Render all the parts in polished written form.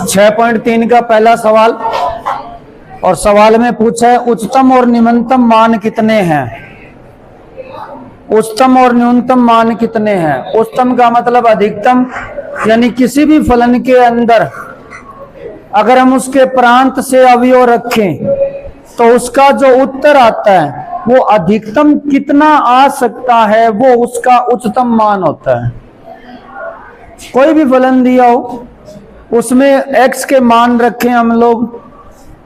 6.3 का पहला सवाल, और सवाल में पूछा है उच्चतम और निम्नतम मान कितने हैं। उच्चतम और न्यूनतम मान कितने हैं। उच्चतम का मतलब अधिकतम, यानी किसी भी फलन के अंदर अगर हम उसके प्रांत से अवयव रखें तो उसका जो उत्तर आता है वो अधिकतम कितना आ सकता है, वो उसका उच्चतम मान होता है। कोई भी फलन दिया हो उसमें x के मान रखें हम लोग,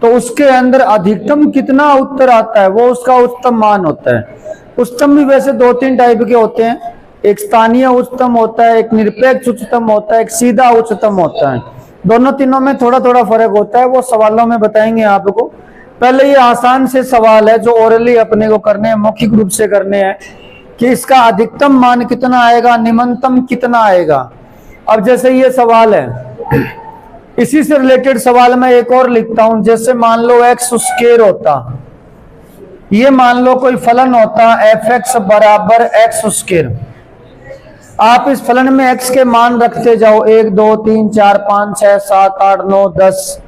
तो उसके अंदर अधिकतम कितना उत्तर आता है वो उसका उच्चतम मान होता है। उच्चतम भी वैसे 2-3 टाइप के होते हैं, एक स्थानीय उच्चतम होता है, एक निरपेक्ष उच्चतम होता है, एक सीधा उच्चतम होता है। दोनों तीनों में थोड़ा थोड़ा फर्क होता है, वो सवालों में बताएंगे आपको। पहले ये आसान से सवाल है जो ओरली अपने को करने हैं, मौखिक रूप से करने हैं कि इसका अधिकतम मान कितना आएगा, निम्नतम कितना आएगा। अब जैसे ये सवाल है, इसी से रिलेटेड सवाल मैं एक और लिखता हूं। जैसे मान लो x स्क्वायर होता, ये मान लो कोई फलन होता f(x) बराबर x स्क्वायर। आप इस फलन में x के मान रखते जाओ, 1 2 3 4 5 6 7 8 9 10,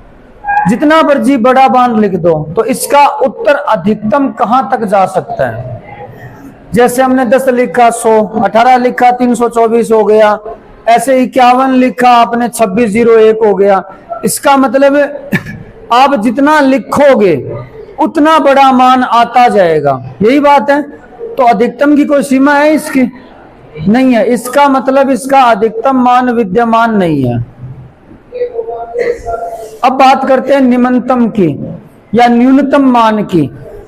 जितना मर्जी बड़ा मान लिख दो, तो इसका उत्तर अधिकतम कहां तक जा सकता है। जैसे हमने 10 लिखा 100, 18 लिखा 324 हो गया, ऐसे 51 लिखा आपने 2601 हो गया। इसका मतलब आप जितना लिखोगे उतना बड़ा मान आता जाएगा, यही बात है। तो अधिकतम की कोई सीमा है इसकी? नहीं है। इसका मतलब इसका अधिकतम मान विद्यमान नहीं है। अब बात करते हैं निम्नतम की या न्यूनतम मान की।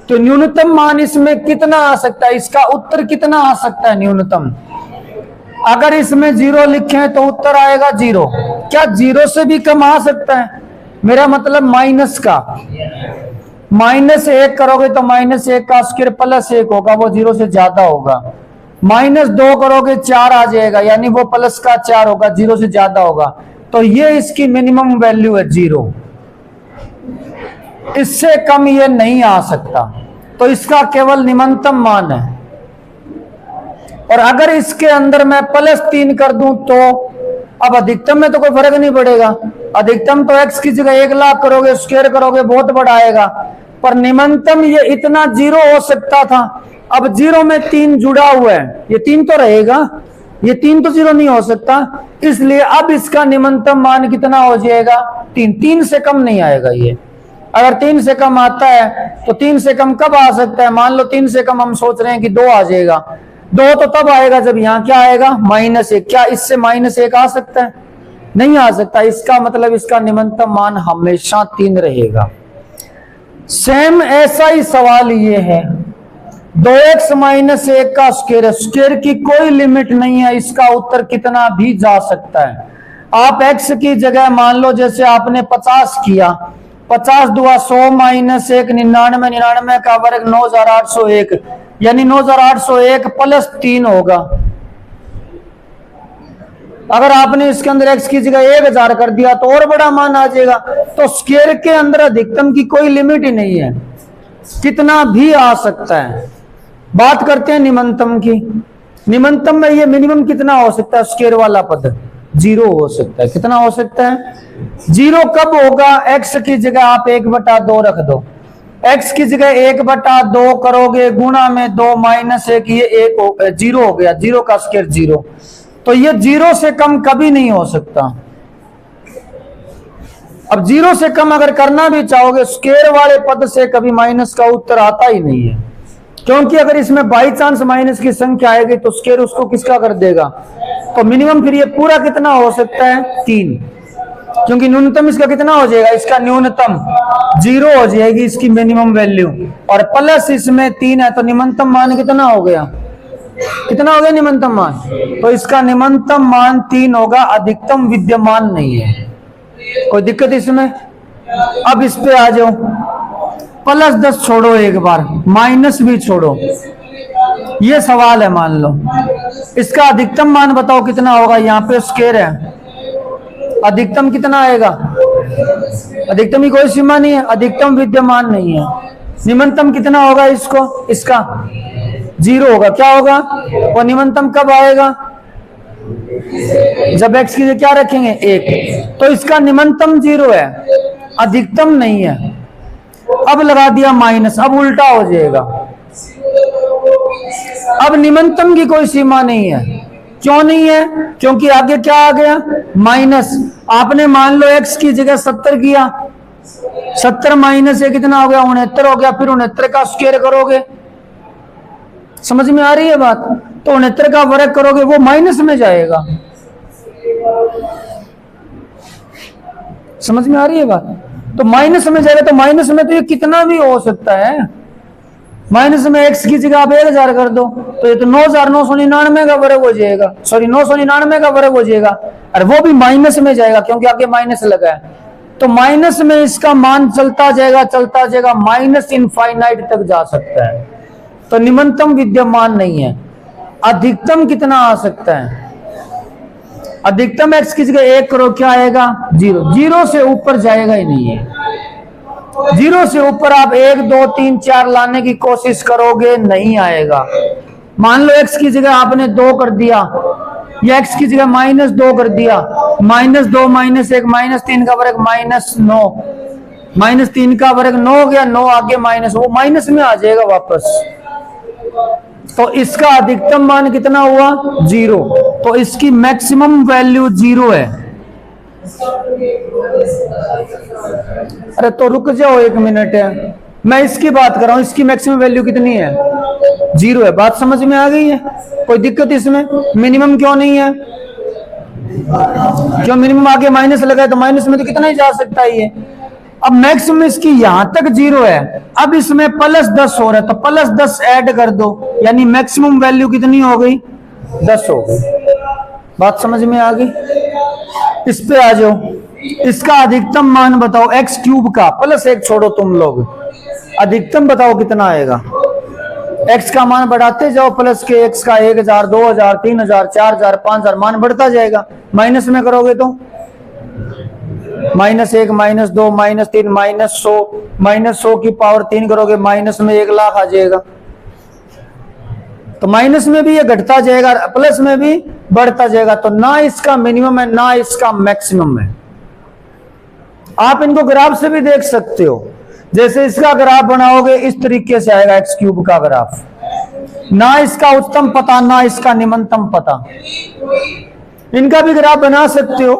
तो न्यूनतम मान इसमें कितना आ सकता है, इसका उत्तर कितना आ सकता है न्यूनतम। अगर इसमें 0 लिखें तो उत्तर आएगा 0। क्या 0 से भी कम आ सकता है? मेरा मतलब माइनस का। -1 करोगे तो -1 का स्क्वायर +1 होगा, वो 0 से ज्यादा होगा। -2 करोगे 4 आ जाएगा, यानी वो प्लस का 4 होगा, 0 से ज्यादा होगा। तो ये इसकी मिनिमम वैल्यू है 0, इससे कम ये नहीं आ सकता। तो इसका केवल निम्नतम मान है। और अगर इसके अंदर मैं +3 कर दूं तो अब अधिकतम में तो कोई फर्क नहीं पड़ेगा। अधिकतम तो x की जगह 1 लाख करोगे, स्क्वायर करोगे, बहुत बड़ा आएगा। पर निम्नतम ये इतना 0 हो सकता था। अब 0 में 3 जुड़ा हुआ है, ये 3 तो रहेगा, ये 3 तो 0 नहीं हो सकता। इसलिए अब इसका निम्नतम मान कितना हो जाएगा? 3 से कम नहीं आएगा ये। अगर 3 से कम आता है तो 3 से कम कब आ सकता है? मान लो 3 से कम हम सोच रहे हैं कि 2 आ जाएगा। 2 तो तब आएगा जब यहाँ क्या आएगा? -1। क्या इससे -1 आ सकता है? नहीं आ सकता। इसका मतलब इसका निम्नतम मान हमेशा 3 रहेगा। सेम ऐसा ही सवाल ये है, 2x - 1 का स्क्वायर। स्क्वायर की कोई लिमिट नहीं है, इसका उत्तर कितना भी जा सकता है। आप x की जगह मान लो जैसे आपने 50 किया, 50 दूआ 100 - 1 99, 99 का वर्ग 9801, यानी 9801 + 3 होगा। अगर आपने इसके अंदर x की जगह 1000 कर दिया तो और बड़ा मान आ जाएगा। तो स्क्वायर के अंदर अधिकतम की कोई लिमिट ही नहीं है, कितना भी आ सकता है। बात करते हैं निम्नतम की। निम्नतम में ये मिनिमम कितना हो सकता है? स्क्वायर वाला पद 0 हो सकता है। कितना हो सकता है? 0 कब होगा? x की जगह आप 1/2 रख दो। x की जगह 1/2 करोगे, गुणा में 2 -1, ये 0 हो गया। 0 का स्क्वायर 0। तो ये 0 से कम कभी नहीं हो सकता। अब 0 से कम अगर करना भी चाहोगे, स्क्वायर वाले पद से कभी माइनस का उत्तर आता ही नहीं है, क्योंकि अगर इसमें बाई चांस माइनस की संख्या आएगी तो स्क्वायर उसको किसका कर देगा। तो मिनिमम फिर ये पूरा कितना हो सकता है? 3, क्योंकि न्यूनतम इसका कितना हो जाएगा? इसका न्यूनतम 0 हो जाएगी इसकी मिनिमम वैल्यू, और प्लस इसमें 3 है, तो निम्नतम मान कितना हो गया? कितना हो गया निम्नतम मान? तो इसका निम्नतम मान 3 होगा, अधिकतम विद्यमान नहीं है। कोई दिक्कत इसमें? अब इस पे आ जाओ। +10 छोड़ो, एक बार माइनस भी छोड़ो। ये सवाल है, मान लो इसका अधिकतम मान बताओ कितना होगा। यहाँ पे स्क्वायर है, अधिकतम कितना आएगा? अधिकतम की कोई सीमा नहीं है, अधिकतम विद्यमान नहीं है। निम्नतम कितना होगा? इसका 0 होगा। क्या होगा? और निम्नतम कब आएगा? जब x की जगह क्या रखेंगे 1, तो इसका निम्नतम 0 है, अधिकतम नहीं है। अब लगा दिया माइनस, अब उल्टा हो जाएगा। अब निम्नतम की कोई सीमा नहीं है। क्यों नहीं है? क्योंकि आगे क्या आ गया माइनस। आपने मान लो x की जगह 70 किया, 70 माइनस ये कितना हो गया 69 हो गया। फिर 69 का स्क्वायर करोगे, समझ में आ रही है बात? तो 69 का वर्ग करोगे वो माइनस में जाएगा। समझ में आ रही है बात? तो माइनस में जाएगा, तो माइनस में तो ये कितना भी हो सकता है। माइनस में x की जगह आप 1000 कर दो, तो ये तो 9999 का वर्ग हो जाएगा, सॉरी 999 का वर्ग हो जाएगा, और वो भी माइनस में जाएगा क्योंकि आगे माइनस लगा है। तो माइनस में इसका मान चलता जाएगा, माइनस इनफाइनाइट तक जा सकता है। तो निम्नतम विद्यमान नहीं है। अधिकतम कितना आ सकता है? अधिकतम x की जगह 1 करो, क्या आएगा 0। 0 से ऊपर जाएगा ही नहीं है। 0 से ऊपर आप 1 2 3 4 लाने की कोशिश करोगे, नहीं आएगा। मान लो x की जगह आपने 2 कर दिया, या x की जगह -2 कर दिया, -2 -1 -3 का वर्ग -9, -3 का वर्ग 9 हो गया, 9 आगे माइनस, वो माइनस में आ जाएगा वापस। तो इसका अधिकतम मान कितना हुआ 0, तो इसकी मैक्सिमम वैल्यू 0 है। अरे तो रुक जाओ 1 मिनट है, मैं इसकी बात कर रहा हूं। इसकी मैक्सिमम वैल्यू कितनी है 0 है। बात समझ में आ गई है? कोई दिक्कत इसमें? मिनिमम क्यों नहीं है? क्यों? मिनिमम आगे माइनस लगा है, तो माइनस में तो कितना ही जा सकता है ये। अब मैक्सिमम इसकी यहां तक 0 है, अब इसमें +10 हो रहा है, तो +10 ऐड कर दो, यानी मैक्सिमम वैल्यू कितनी हो गई 10 हो गई। बात समझ में आ गई? इस पे आ जाओ। इसका अधिकतम मान बताओ x³ का, +1 छोड़ो तुम लोग, अधिकतम बताओ कितना आएगा। x का मान बढ़ाते जाओ, प्लस के x का 1000 2000 3000 4000 5000 मान बढ़ता जाएगा। माइनस में करोगे तो -1 -2 -3 -100 की पावर 3 करोगे, माइनस में 1 लाख आ जाएगा। तो माइनस में भी ये घटता जाएगा, प्लस में भी बढ़ता जाएगा। तो ना इसका मिनिमम है ना इसका मैक्सिमम है। आप इनको ग्राफ से भी देख सकते हो। जैसे इसका ग्राफ बनाओगे इस तरीके से आएगा x³ का ग्राफ, ना इसका उच्चतम पता ना इसका निम्नतम पता। इनका भी ग्राफ बना सकते हो,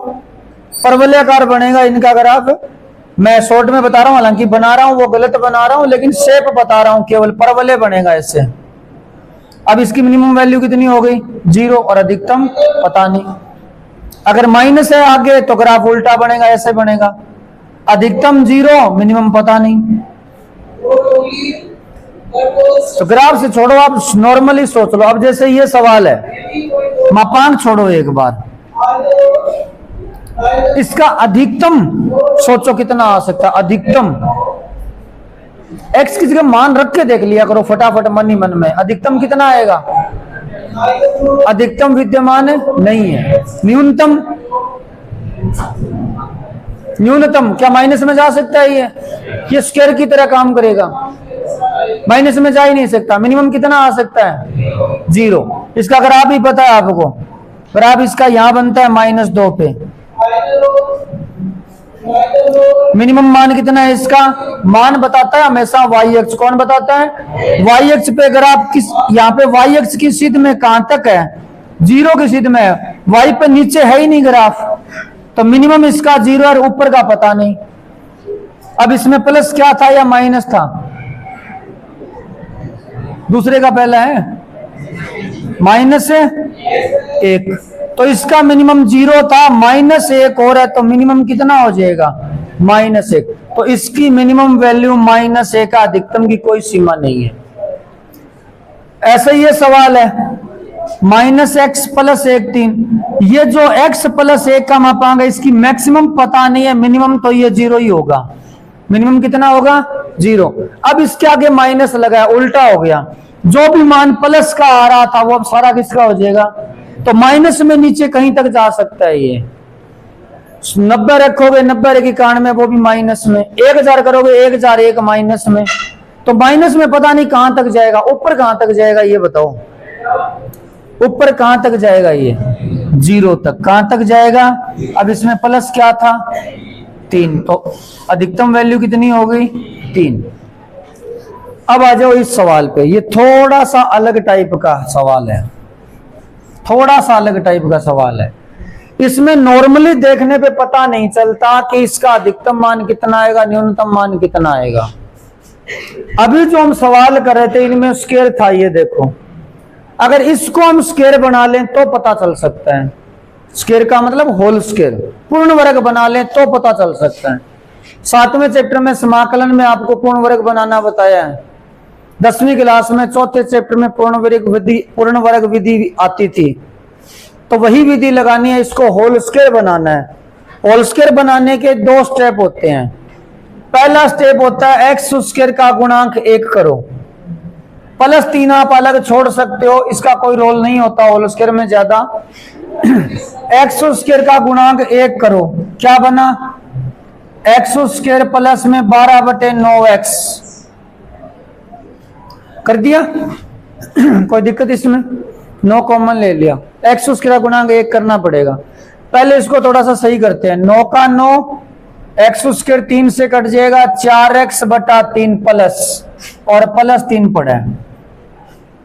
परवलयाकार बनेगा इनका ग्राफ। मैं शॉर्ट में बता रहा हूं, हालांकि बना रहा हूं वो गलत बना रहा हूं, लेकिन शेप बता रहा हूं, केवल परवलय बनेगा इससे। अब इसकी मिनिमम वैल्यू कितनी हो गई 0, और अधिकतम पता नहीं। अगर माइनस है आगे तो ग्राफ उल्टा बनेगा, ऐसे बनेगा, अधिकतम 0 मिनिमम पता नहीं। तो ग्राफ से छोड़ो, आप नॉर्मली सोच लो। अब जैसे ये सवाल है, मापांक छोड़ो एक बार, इसका अधिकतम सोचो कितना आ सकता है। अधिकतम x की जगह मान रख के देख लिया करो फटाफट मन ही मन में, अधिकतम कितना आएगा। अधिकतम विद्यमान नहीं है। न्यूनतम क्या माइनस में जा सकता है? ये स्क्वायर की तरह काम करेगा, माइनस में जा ही नहीं सकता। मिनिमम कितना आ सकता है 0। इसका ग्राफ ही पता है आपको, ग्राफ इसका यहां बनता है -2 पे। मिनिमम मान कितना है इसका? मान बताता है हमेशा y अक्ष। कौन बताता है? y अक्ष पे ग्राफ किस, यहाँ पे y अक्ष की सीध में कहां तक है 0 की सीध में है, y पे नीचे है ही नहीं ग्राफ, तो मिनिमम इसका 0 और ऊपर का पता नहीं। अब इसमें प्लस क्या था या माइनस था? दूसरे का पहला है -1, तो इसका मिनिमम 0 था, -1 हो रहा है, तो मिनिमम कितना हो जाएगा -1। तो इसकी मिनिमम वैल्यू -1 का, अधिकतम की कोई सीमा नहीं है। ऐसे ये सवाल है -x + 1 3, ये जो x + 1 का मापांक है इसकी मैक्सिमम पता नहीं है, मिनिमम तो ये 0 ही होगा। मिनिमम कितना होगा 0। अब इसके आगे माइनस लगा है, उल्टा हो गया। जो भी मान प्लस का आ रहा था वो अब सारा किसका हो जाएगा, तो माइनस में नीचे कहीं तक जा सकता है। ये 90 रखोगे 90 की 91 में, वो भी माइनस में। 1000 करोगे 1001 माइनस में, तो माइनस में पता नहीं कहां तक जाएगा, ऊपर कहां तक जाएगा ये बताओ। ऊपर कहां तक जाएगा, ये 0 तक। कहां तक जाएगा? अब इसमें प्लस क्या था? 3, तो अधिकतम वैल्यू कितनी हो गई? 3। अब आ जाओ इस सवाल पे। ये थोड़ा सा अलग टाइप का सवाल है, थोड़ा सा अलग टाइप का सवाल है। इसमें नॉर्मली देखने पे पता नहीं चलता कि इसका अधिकतम मान कितना आएगा, न्यूनतम मान कितना आएगा। अभी जो हम सवाल कर रहे थे इनमें स्क्वायर था, ये देखो। अगर इसको हम स्क्वायर बना लें तो पता चल सकता है। स्क्वायर का मतलब होल स्क्वायर, पूर्ण वर्ग बना लें तो पता चल सकता है। 7वें चैप्टर में समाकलन में आपको पूर्ण वर्ग बनाना बताया है। 10वीं क्लास में 4थे चैप्टर में पूर्ण वर्ग विधि आती थी, तो वही विधि लगानी है। इसको होल स्क्वायर बनाना है। होल स्क्वायर बनाने के 2 स्टेप होते हैं। पहला स्टेप होता है एक्स स्क्वायर का गुणांक 1 करो। +3 आप अलग छोड़ सकते हो, इसका कोई रोल नहीं होता होल स्क्वायर में ज्यादा। एक्स स्क्वायर का गुणांक 1 करो, क्या बना? एक्स स्क्वायर प्लस में 12/9x कर दिया। कोई दिक्कत इसमें? 9 कॉमन ले लिया। एक्स स्क्वायर का गुणांक 1 करना पड़ेगा। पहले इसको थोड़ा सा सही करते हैं। 9 का 9, एक्स स्क्वायर 3 से कट जाएगा, 4x/3 प्लस और +3 पड़ा है।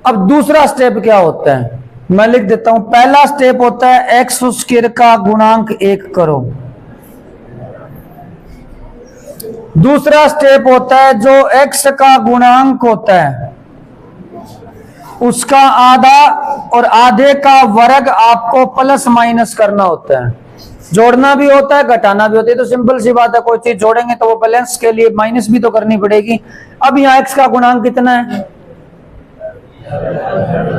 अब दूसरा स्टेप क्या होता है, मैं लिख देता हूं। पहला स्टेप होता है एक्स स्क्वायर का गुणांक 1 करो। दूसरा स्टेप होता है जो x का गुणांक होता है उसका आधा और आधे का वर्ग आपको प्लस माइनस करना होता है। जोड़ना भी होता है, घटाना भी होता है। तो सिंपल सी बात है, कोई चीज जोड़ेंगे तो वो बैलेंस के लिए माइनस भी तो करनी पड़ेगी। अब यहाँ x का गुणांक कितना है?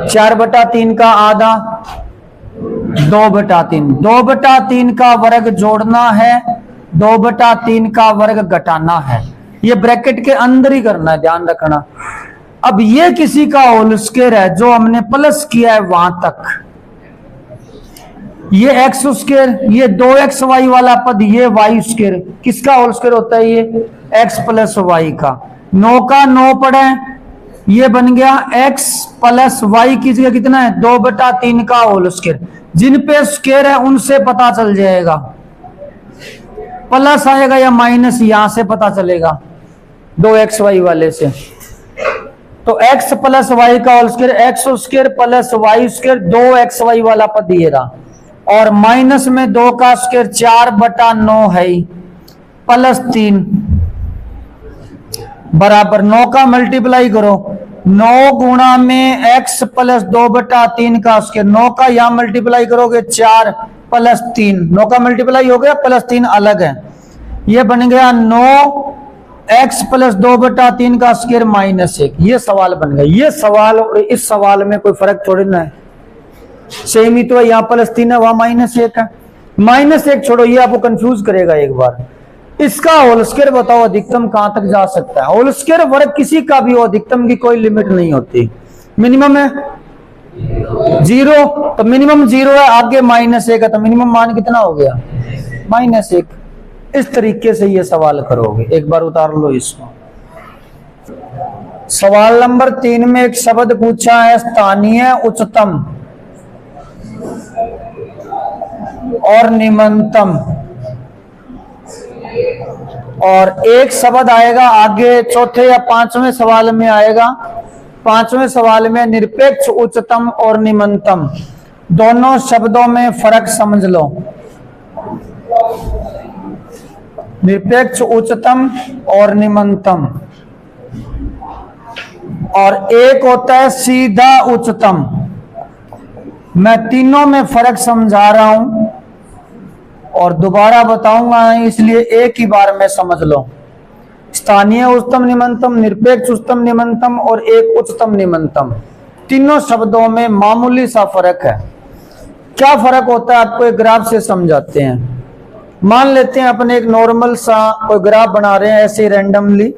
4/3 का आधा 2/3। 2/3 का वर्ग जोड़ना है, 2/3 का वर्ग घटाना है। ये ब्रैकेट के अंदर ही करना है, ध्यान रखना। अब ये किसी का होल स्क्वायर है जो हमने प्लस किया है वहां तक। ये एक्स स्क्वायर, ये 2xy वाला पद, ये वाई स्क्वायर। किसका होल स्क्वायर होता है? ये x + y का। 9 का 9 पड़ा है, ये बन गया x + y की जगह कितना है? 2/3 का होल स्क्वायर। जिन पे स्क्वायर है उनसे पता चल जाएगा, प्लस आएगा या माइनस यहां से पता चलेगा 2xy वाले से। तो x + y का whole square, x square + y square, 2xy वाला पद ये रहा। और माइनस में 2 का स्क्वायर 4/9 है, +3 बराबर 9 का मल्टीप्लाई करो। 9 गुणा में x + 2/3 का स्क्वायर। 9 का यहां मल्टीप्लाई करोगे 4 + 3, 9 का मल्टीप्लाई हो गया, +3 अलग है। ये बन गया 9x + 2/3 का स्क्वायर -1। ये सवाल बन गया। ये सवाल और इस सवाल में कोई फर्क थोड़ी ना है, सेम ही तो है। यहाँ +3 है, वहां -1 है। -1 छोड़ो, ये आपको कंफ्यूज करेगा एक बार। इसका होल स्क्वायर बताओ अधिकतम कहां तक जा सकता है? होल स्क्वायर वर्ग किसी का भी हो, अधिकतम की कोई लिमिट नहीं होती। मिनिमम है 0, तो मिनिमम 0 है, आगे -1 है, तो मिनिमम मान कितना हो गया? -1। इस तरीके से ये सवाल करोगे। एक बार उतार लो इसको। सवाल नंबर 3 में एक शब्द पूछा है, स्थानीय उच्चतम और निम्नतम, और एक शब्द आएगा आगे, चौथे या 5वें सवाल में आएगा। 5वें सवाल में निरपेक्ष उच्चतम और निम्नतम, दोनों शब्दों में फर्क समझ लो। निरपेक्ष उच्चतम और निम्नतम, और एक होता है सीधा उच्चतम। मैं तीनों में फर्क समझा रहा हूं और दोबारा बताऊंगा, इसलिए एक ही बार में समझ लो। स्थानीय उच्चतम निम्नतम, निरपेक्ष उच्चतम निम्नतम और एक उच्चतम निम्नतम, तीनों शब्दों में मामूली सा फर्क है। क्या फर्क होता है आपको एक ग्राफ से समझाते हैं। मान लेते हैं अपने एक नॉर्मल सा कोई ग्राफ बना रहे हैं ऐसे रैंडमली।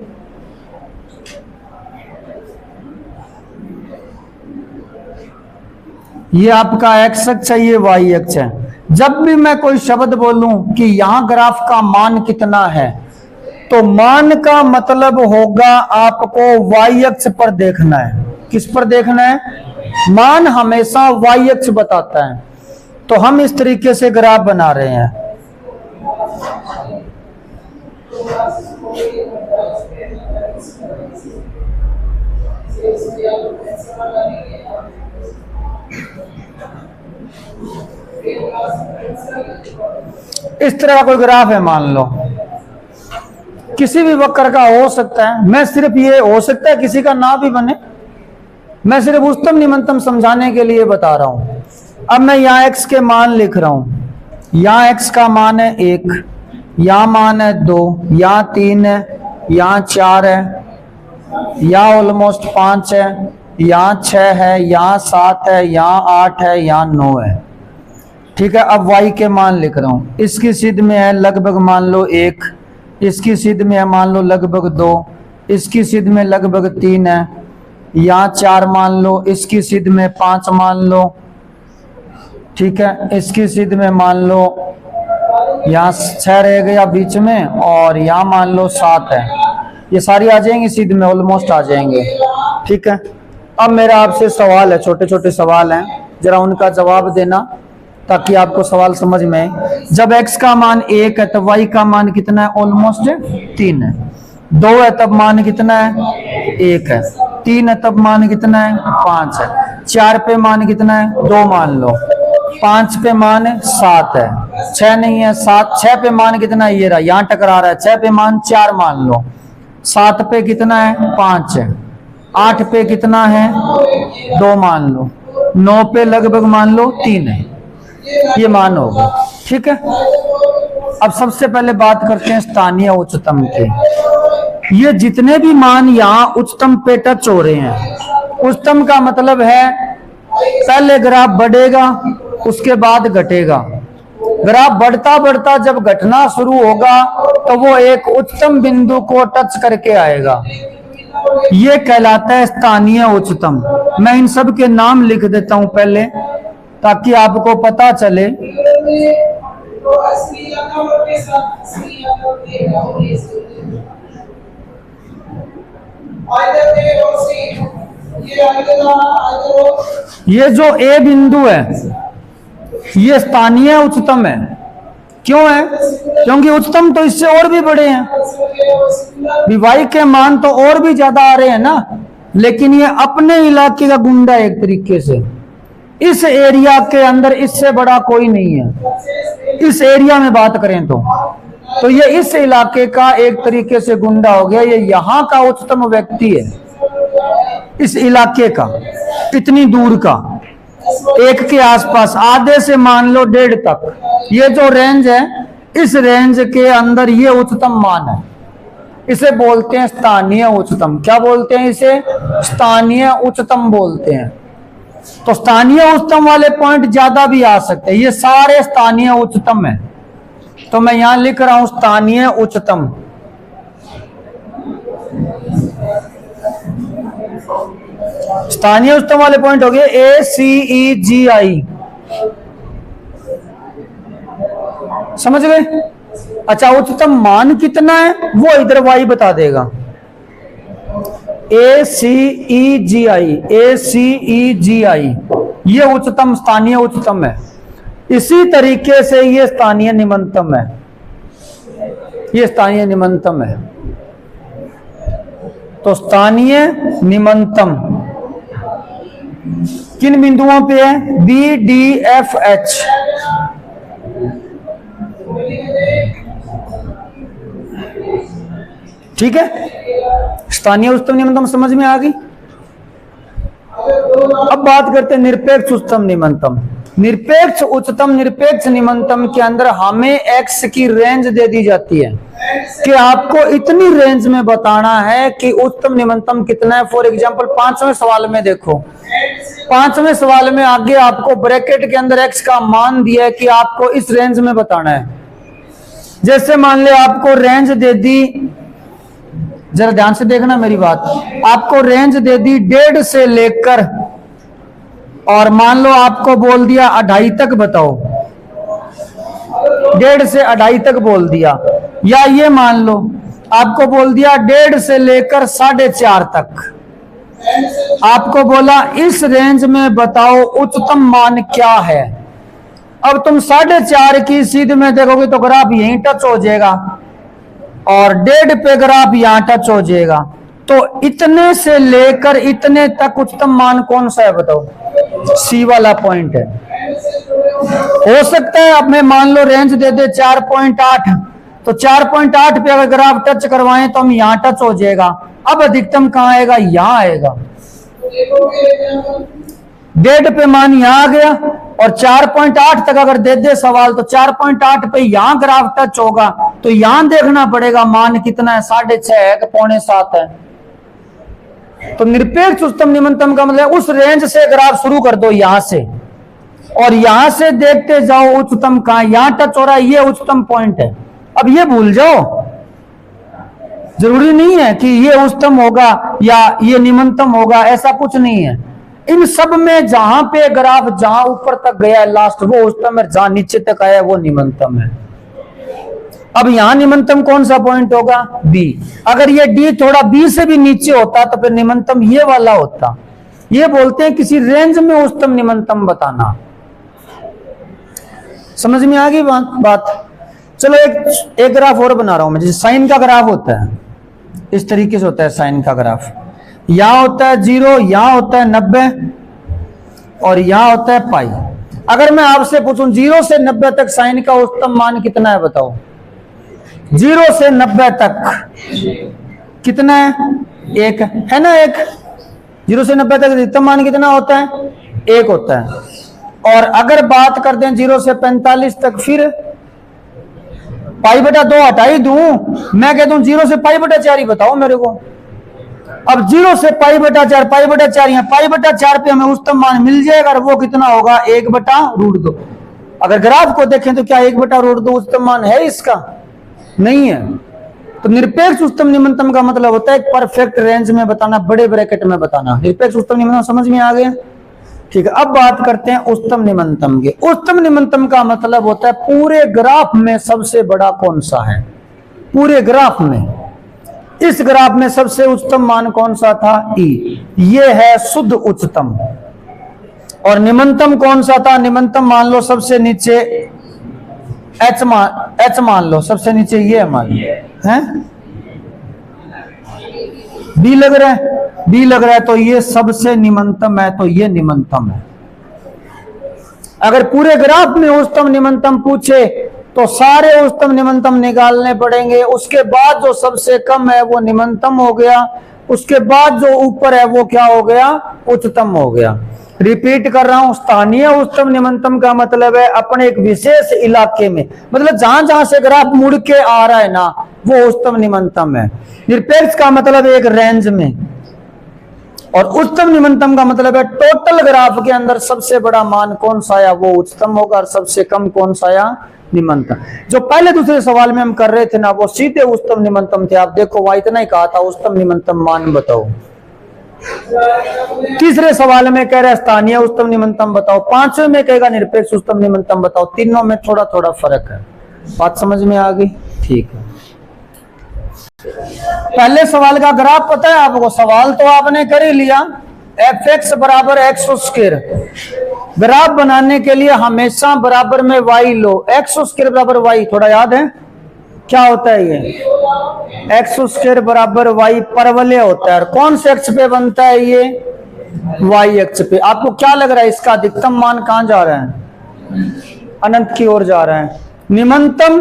ये आपका x अक्ष है, ये y अक्ष है। जब भी मैं कोई शब्द बोलूं कि यहां ग्राफ का मान कितना है, तो मान का मतलब होगा आपको y अक्ष पर देखना है। किस पर देखना है? मान हमेशा y अक्ष बताता है, तो हम इस तरीके से ग्राफ बना रहे हैं। इस तरह का कोई ग्राफ है, मान लो किसी भी वक्र का हो सकता है। मैं सिर्फ ये हो सकता है किसी का ना भी बने, मैं सिर्फ उच्चतम निम्नतम समझाने के लिए बता रहा हूं। अब मैं यहाँ x के मान लिख रहा हूं। यहाँ x का मान है 1, यहाँ मान है 2, यहाँ 3 है, यहाँ 4 है, यहाँ ऑलमोस्ट 5 है, यहाँ 6 है, यहाँ 7 है, यहाँ 8 है, यहाँ 9 है। ठीक है, अब y के मान लिख रहा हूं। इसकी सिद्ध में है लगभग मान लो 1, इसकी सिद्ध में है मान लो लगभग 2, इसकी सिद्ध में लगभग 3 है, यहाँ 4 मान लो, इसकी सिद्ध में 5 मान लो। ठीक है, इसकी सिद्ध में मान लो यहाँ 6 रह गया बीच में, और यहाँ मान लो 7 है। ये सारी आ जाएंगी सिद्ध में, ऑलमोस्ट आ जाएंगे। ठीक है, अब मेरा आपसे सवाल है, छोटे छोटे सवाल हैं, जरा उनका जवाब देना ताकि आपको सवाल समझ में आए। जब x का मान 1 है तो y का मान कितना है? ऑलमोस्ट 3 है। 2 है तब मान कितना है? 1 है। 3 है तब मान कितना है? 5 है। 4 पे मान कितना है? 2 मान लो। 5 पे मान 7 है। 6 नहीं है, 7। 6 पे मान कितना है? ये रहा, यहाँ टकरा रहा है। 6 पे मान 4 मान लो। 7 पे कितना है? 5 है। 8 पे कितना है? 2 मान लो। 9 पे लगभग मान लो 3 है। ये मान होगा। ठीक है, अब सबसे पहले बात करते हैं स्थानीय उच्चतम के। ये जितने भी मान यहाँ उच्चतम पे टच हो रहे हैं, उच्चतम का मतलब है पहले ग्राफ बढ़ेगा, उसके बाद घटेगा। ग्राफ बढ़ता बढ़ता जब घटना शुरू होगा तो वो एक उच्चतम बिंदु को टच करके आएगा। ये कहलाता है स्थानीय उच्चतम। मैं इन सब के नाम लिख देता हूं पहले, ताकि आपको पता चले। ये जो A बिंदु है ये स्थानीय उच्चतम है। क्यों है? क्योंकि उच्चतम तो इससे और भी बड़े हैं। y के मान तो और भी ज्यादा आ रहे हैं ना, लेकिन ये अपने इलाके का गुंडा है एक तरीके से। इस एरिया के अंदर इससे बड़ा कोई नहीं है। इस एरिया में बात करें तो ये इस इलाके का एक तरीके से गुंडा हो गया। ये यहाँ का उच्चतम व्यक्ति है, इस इलाके का, इतनी दूर का, 1 के आसपास, आधे से मान लो 1.5 तक। ये जो रेंज है, इस रेंज के अंदर ये उच्चतम मान है। इसे बोलते हैं स्थानीय उच्चतम। क्या बोलते हैं इसे? स्थानीय उच्चतम बोलते हैं। तो स्थानीय उच्चतम वाले पॉइंट ज्यादा भी आ सकते हैं। ये सारे स्थानीय उच्चतम है। तो मैं यहां लिख रहा हूं स्थानीय उच्चतम। स्थानीय उच्चतम वाले पॉइंट हो गए ACEGI। समझ गए? अच्छा, उच्चतम मान कितना है वो इधर y बता देगा। ACEGI ये उच्चतम स्थानीय उच्चतम है। इसी तरीके से ये स्थानीय निम्नतम है। ये स्थानीय निम्नतम है। तो स्थानीय निम्नतम किन बिंदुओं पे है? BDFH। ठीक है, स्थानीय उच्चतम निम्नतम समझ में आ गई। अब बात करते हैं निरपेक्ष उच्चतम निम्नतम। निरपेक्ष उच्चतम निरपेक्ष निम्नतम के अंदर हमें x की रेंज दे दी जाती है कि आपको इतनी रेंज में बताना है कि उच्चतम निम्नतम कितना है। फॉर एग्जांपल 5वें सवाल में देखो, 5वें सवाल में आगे आपको ब्रैकेट के अंदर x का मान दिया है कि आपको इस रेंज में बताना है। जैसे मान ले आपको रेंज दे दी, जरा ध्यान से देखना मेरी बात, आपको रेंज दे दी 1.5 से लेकर, और मान लो आपको बोल दिया 2.5 तक बताओ। 1.5 से 2.5 तक बोल दिया। या ये मान लो आपको बोल दिया 1.5 से लेकर 4.5 तक। आपको बोला इस रेंज में बताओ उच्चतम मान क्या है। अब तुम 4.5 की सीध में देखोगे तो ग्राफ यहीं टच हो जाएगा और 1.5 पे ग्राफ यहां टच हो जाएगा। तो इतने से लेकर इतने तक उच्चतम मान कौन सा है बताओ? सी वाला पॉइंट है। हो सकता है अब मैं मान लो रेंज दे दे 4.8, तो 4.8 पे अगर ग्राफ टच करवाएं तो हम यहां टच हो जाएगा। अब अधिकतम कहां आएगा? यहां आएगा। 1.5 पे मान यहां आ गया और 4.8 तक अगर दे दे सवाल तो 4.8 पे यहां ग्राफ टच होगा, तो यहां देखना पड़ेगा मान कितना है, 6.5 है कि 6.25 है। तो निरपेक्ष उच्चतम निम्नतम का मतलब उस रेंज से ग्राफ शुरू कर दो यहां से, और यहां से देखते जाओ उच्चतम कहां, यहां टच हो रहा है, ये उच्चतम पॉइंट है। अब ये भूल जाओ, जरूरी नहीं है कि ये उच्चतम होगा या ये निम्नतम होगा, ऐसा कुछ नहीं है। इन सब में जहां पे ग्राफ जहां ऊपर तक गया है लास्ट वो उच्चतम है, जहां नीचे तक आया वो निम्नतम है। अब यहां निम्नतम कौन सा पॉइंट होगा? बी। अगर ये डी थोड़ा बी से भी नीचे होता तो फिर निम्नतम ये वाला होता। ये बोलते हैं किसी रेंज में उच्चतम निम्नतम बताना। समझ में आ गई बात? चलो एक ग्राफ और बना रहा हूं मैं। जैसे साइन का ग्राफ होता है, इस तरीके से होता है साइन का ग्राफ। यहां होता है 0, यहां होता है 90 और यहां होता है पाई। अगर मैं आपसे पूछूं 0 से 90 तक साइन का उच्चतम मान कितना है बताओ? 0 से 90 तक कितना है? 1 है ना। 1 0 से 90 तक अधिकतम मान कितना होता है? 1 होता है। और अगर बात करते हैं 0 से 45 तक, फिर पाई/2 हटा ही दूं, मैं कह दूं 0 से पाई/4 ही बताओ मेरे को। अब 0 से पाई/4, पाई/4 यहाँ पाई/4 पे हमें उच्चतम मान मिल जाएगा और वो कितना होगा? 1/√2। अगर ग्राफ को देखें तो क्या 1/√2 उच्चतम मान है इसका? नहीं है। तो निरपेक्ष उच्चतम निम्नतम का मतलब होता है एक परफेक्ट रेंज में बताना, बड़े ब्रैकेट में बताना। निरपेक्ष उच्चतम निम्नतम समझ में आ गया? ठीक है। अब बात करते हैं उच्चतम निम्नतम के। उच्चतम निम्नतम का मतलब होता है पूरे ग्राफ में सबसे बड़ा कौन सा है? पूरे ग्राफ में, इस ग्राफ में सबसे उच्चतम मान कौन सा था? ई। ये है शुद्ध उच्चतम। और निम्नतम कौन सा था? निम्नतम मान लो सबसे नीचे एच मान लो, सबसे नीचे ये मान लो है, बी लग रहा है, बी लग रहा है तो ये सबसे निम्नतम है, तो ये निम्नतम है। अगर पूरे ग्राफ में उच्चतम निम्नतम पूछे तो सारे उच्चतम निम्नतम निकालने पड़ेंगे। उसके बाद जो सबसे कम है वो निम्नतम हो गया, उसके बाद जो ऊपर है वो क्या हो गया? उच्चतम हो गया। रिपीट कर रहा हूं, स्थानीय उच्चतम निम्नतम का मतलब है अपने एक विशेष इलाके में, मतलब जहां जहां से ग्राफ मुड़ के आ रहा है ना वो उच्चतम निम्नतम है। निरपेक्ष का मतलब एक रेंज में, और उच्चतम निम्नतम का मतलब है टोटल ग्राफ के अंदर सबसे बड़ा मान कौन सा आया वो उच्चतम होगा और सबसे कम कौन सा आया? निम्नतम। जो पहले दूसरे सवाल में हम कर रहे थे ना वो सीधे उच्चतम निम्नतम थे। आप देखो वहां इतना ही कहा था उच्चतम निम्नतम मान बताओ। तीसरे सवाल में कह रहे स्थानीय उच्चतम निम्नतम बताओ, पांचवें में कहेगा निरपेक्ष उच्चतम निम्नतम बताओ। तीनों में थोड़ा थोड़ा फर्क है। बात समझ में आ गई? ठीक है। पहले सवाल का ग्राफ पता है आपको? सवाल तो आपने कर ही लिया, fx बराबर x²। ग्राफ बनाने के लिए हमेशा बराबर में y लो, x² बराबर y। थोड़ा याद है क्या होता है ये? x² बराबर y परवलय होता है। और कौन से अक्ष पे बनता है ये? y अक्ष पे। आपको क्या लग रहा है इसका अधिकतम मान कहां जा रहा है? अनंत की ओर जा रहा है। निम्नतम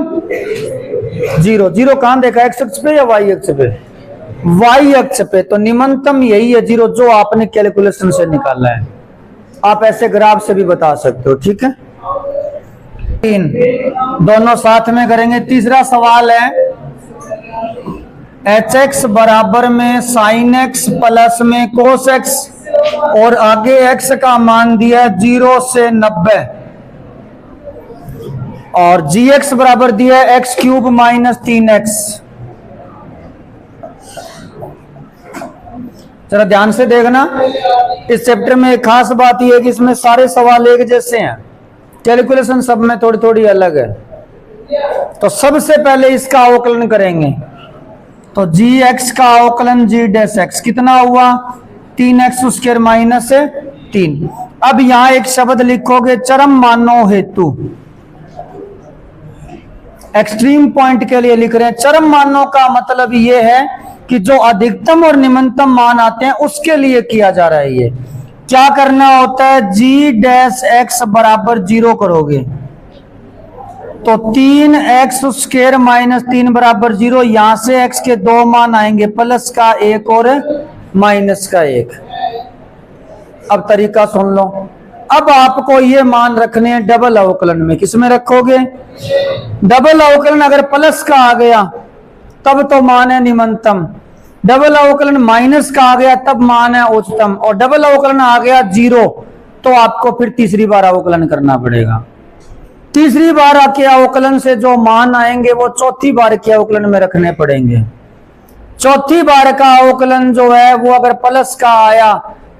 0। 0 कहां देखा? x अक्ष पे या y अक्ष पे? y अक्ष पे। तो निम्नतम यही है 0 जो आपने कैलकुलेशन से निकाला है। आप ऐसे ग्राफ से भी बता सकते हो। ठीक है। 3 दोनों साथ में करेंगे। तीसरा सवाल है hx बराबर में sin x प्लस में cos x, और आगे x का मान दिया 0 से 90, और gx बराबर दिया है x³ माइनस 3x। जरा ध्यान से देखना, इस चैप्टर में एक खास बात यह है कि इसमें सारे सवाल एक जैसे हैं, कैलकुलेशन सब में थोड़ी थोड़ी अलग है। तो सबसे पहले इसका अवकलन करेंगे। तो gx का अवकलन g' x कितना हुआ? 3x² minus 3। अब यहां एक शब्द लिखोगे चरम मानों हेतु, एक्सट्रीम पॉइंट के लिए लिख रहे हैं। चरम मानों का मतलब ये है कि जो अधिकतम और निम्नतम मान आते हैं उसके लिए किया जा रहा है। ये क्या करना होता है, g' बराबर 0 करोगे तो 3x² माइनस 3 बराबर 0। यहां से x के दो मान आएंगे, प्लस का 1 और माइनस का 1। अब तरीका सुन लो। अब आपको ये मान रखने हैं डबल अवकलन में। किसमें रखोगे, डबल अवकलन अगर प्लस का आ गया तब तो मान है निम्नतम, डबल अवकलन माइनस का आ गया तब मान है उच्चतम, और डबल अवकलन आ गया 0 तो आपको फिर तीसरी बार अवकलन करना पड़ेगा। तीसरी बार के अवकलन से जो मान आएंगे वो चौथी बार के अवकलन में रखने पड़ेंगे। चौथी बार का अवकलन जो है वो अगर प्लस का आया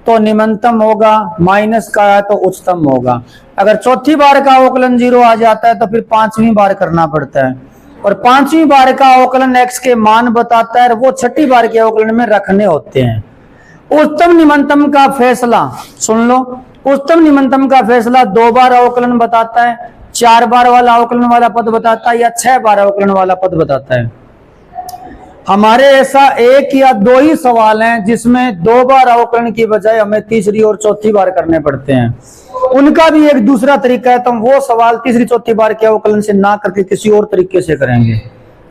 तो निम्नतम होगा, माइनस का आया तो उच्चतम होगा। अगर चौथी बार का अवकलन 0 आ जाता है तो फिर पांचवी बार करना पड़ता है, और पांचवी बार का अवकलन x के मान बताता है, वो छठी बार के अवकलन में रखने होते हैं। उच्चतम निम्नतम का फैसला सुन लो, उच्चतम निम्नतम का फैसला 2 बार अवकलन बताता है, 4 बार वाला अवकलन वाला पद बताता है, या 6 बार अवकलन वाला पद बताता है। हमारे ऐसा 1 या 2 ही सवाल हैं जिसमें 2 बार अवकलन की बजाय हमें तीसरी और चौथी बार करने पड़ते हैं। उनका भी एक दूसरा तरीका है, तो हम वो सवाल तीसरी चौथी बार के अवकलन से ना करके किसी और तरीके से करेंगे।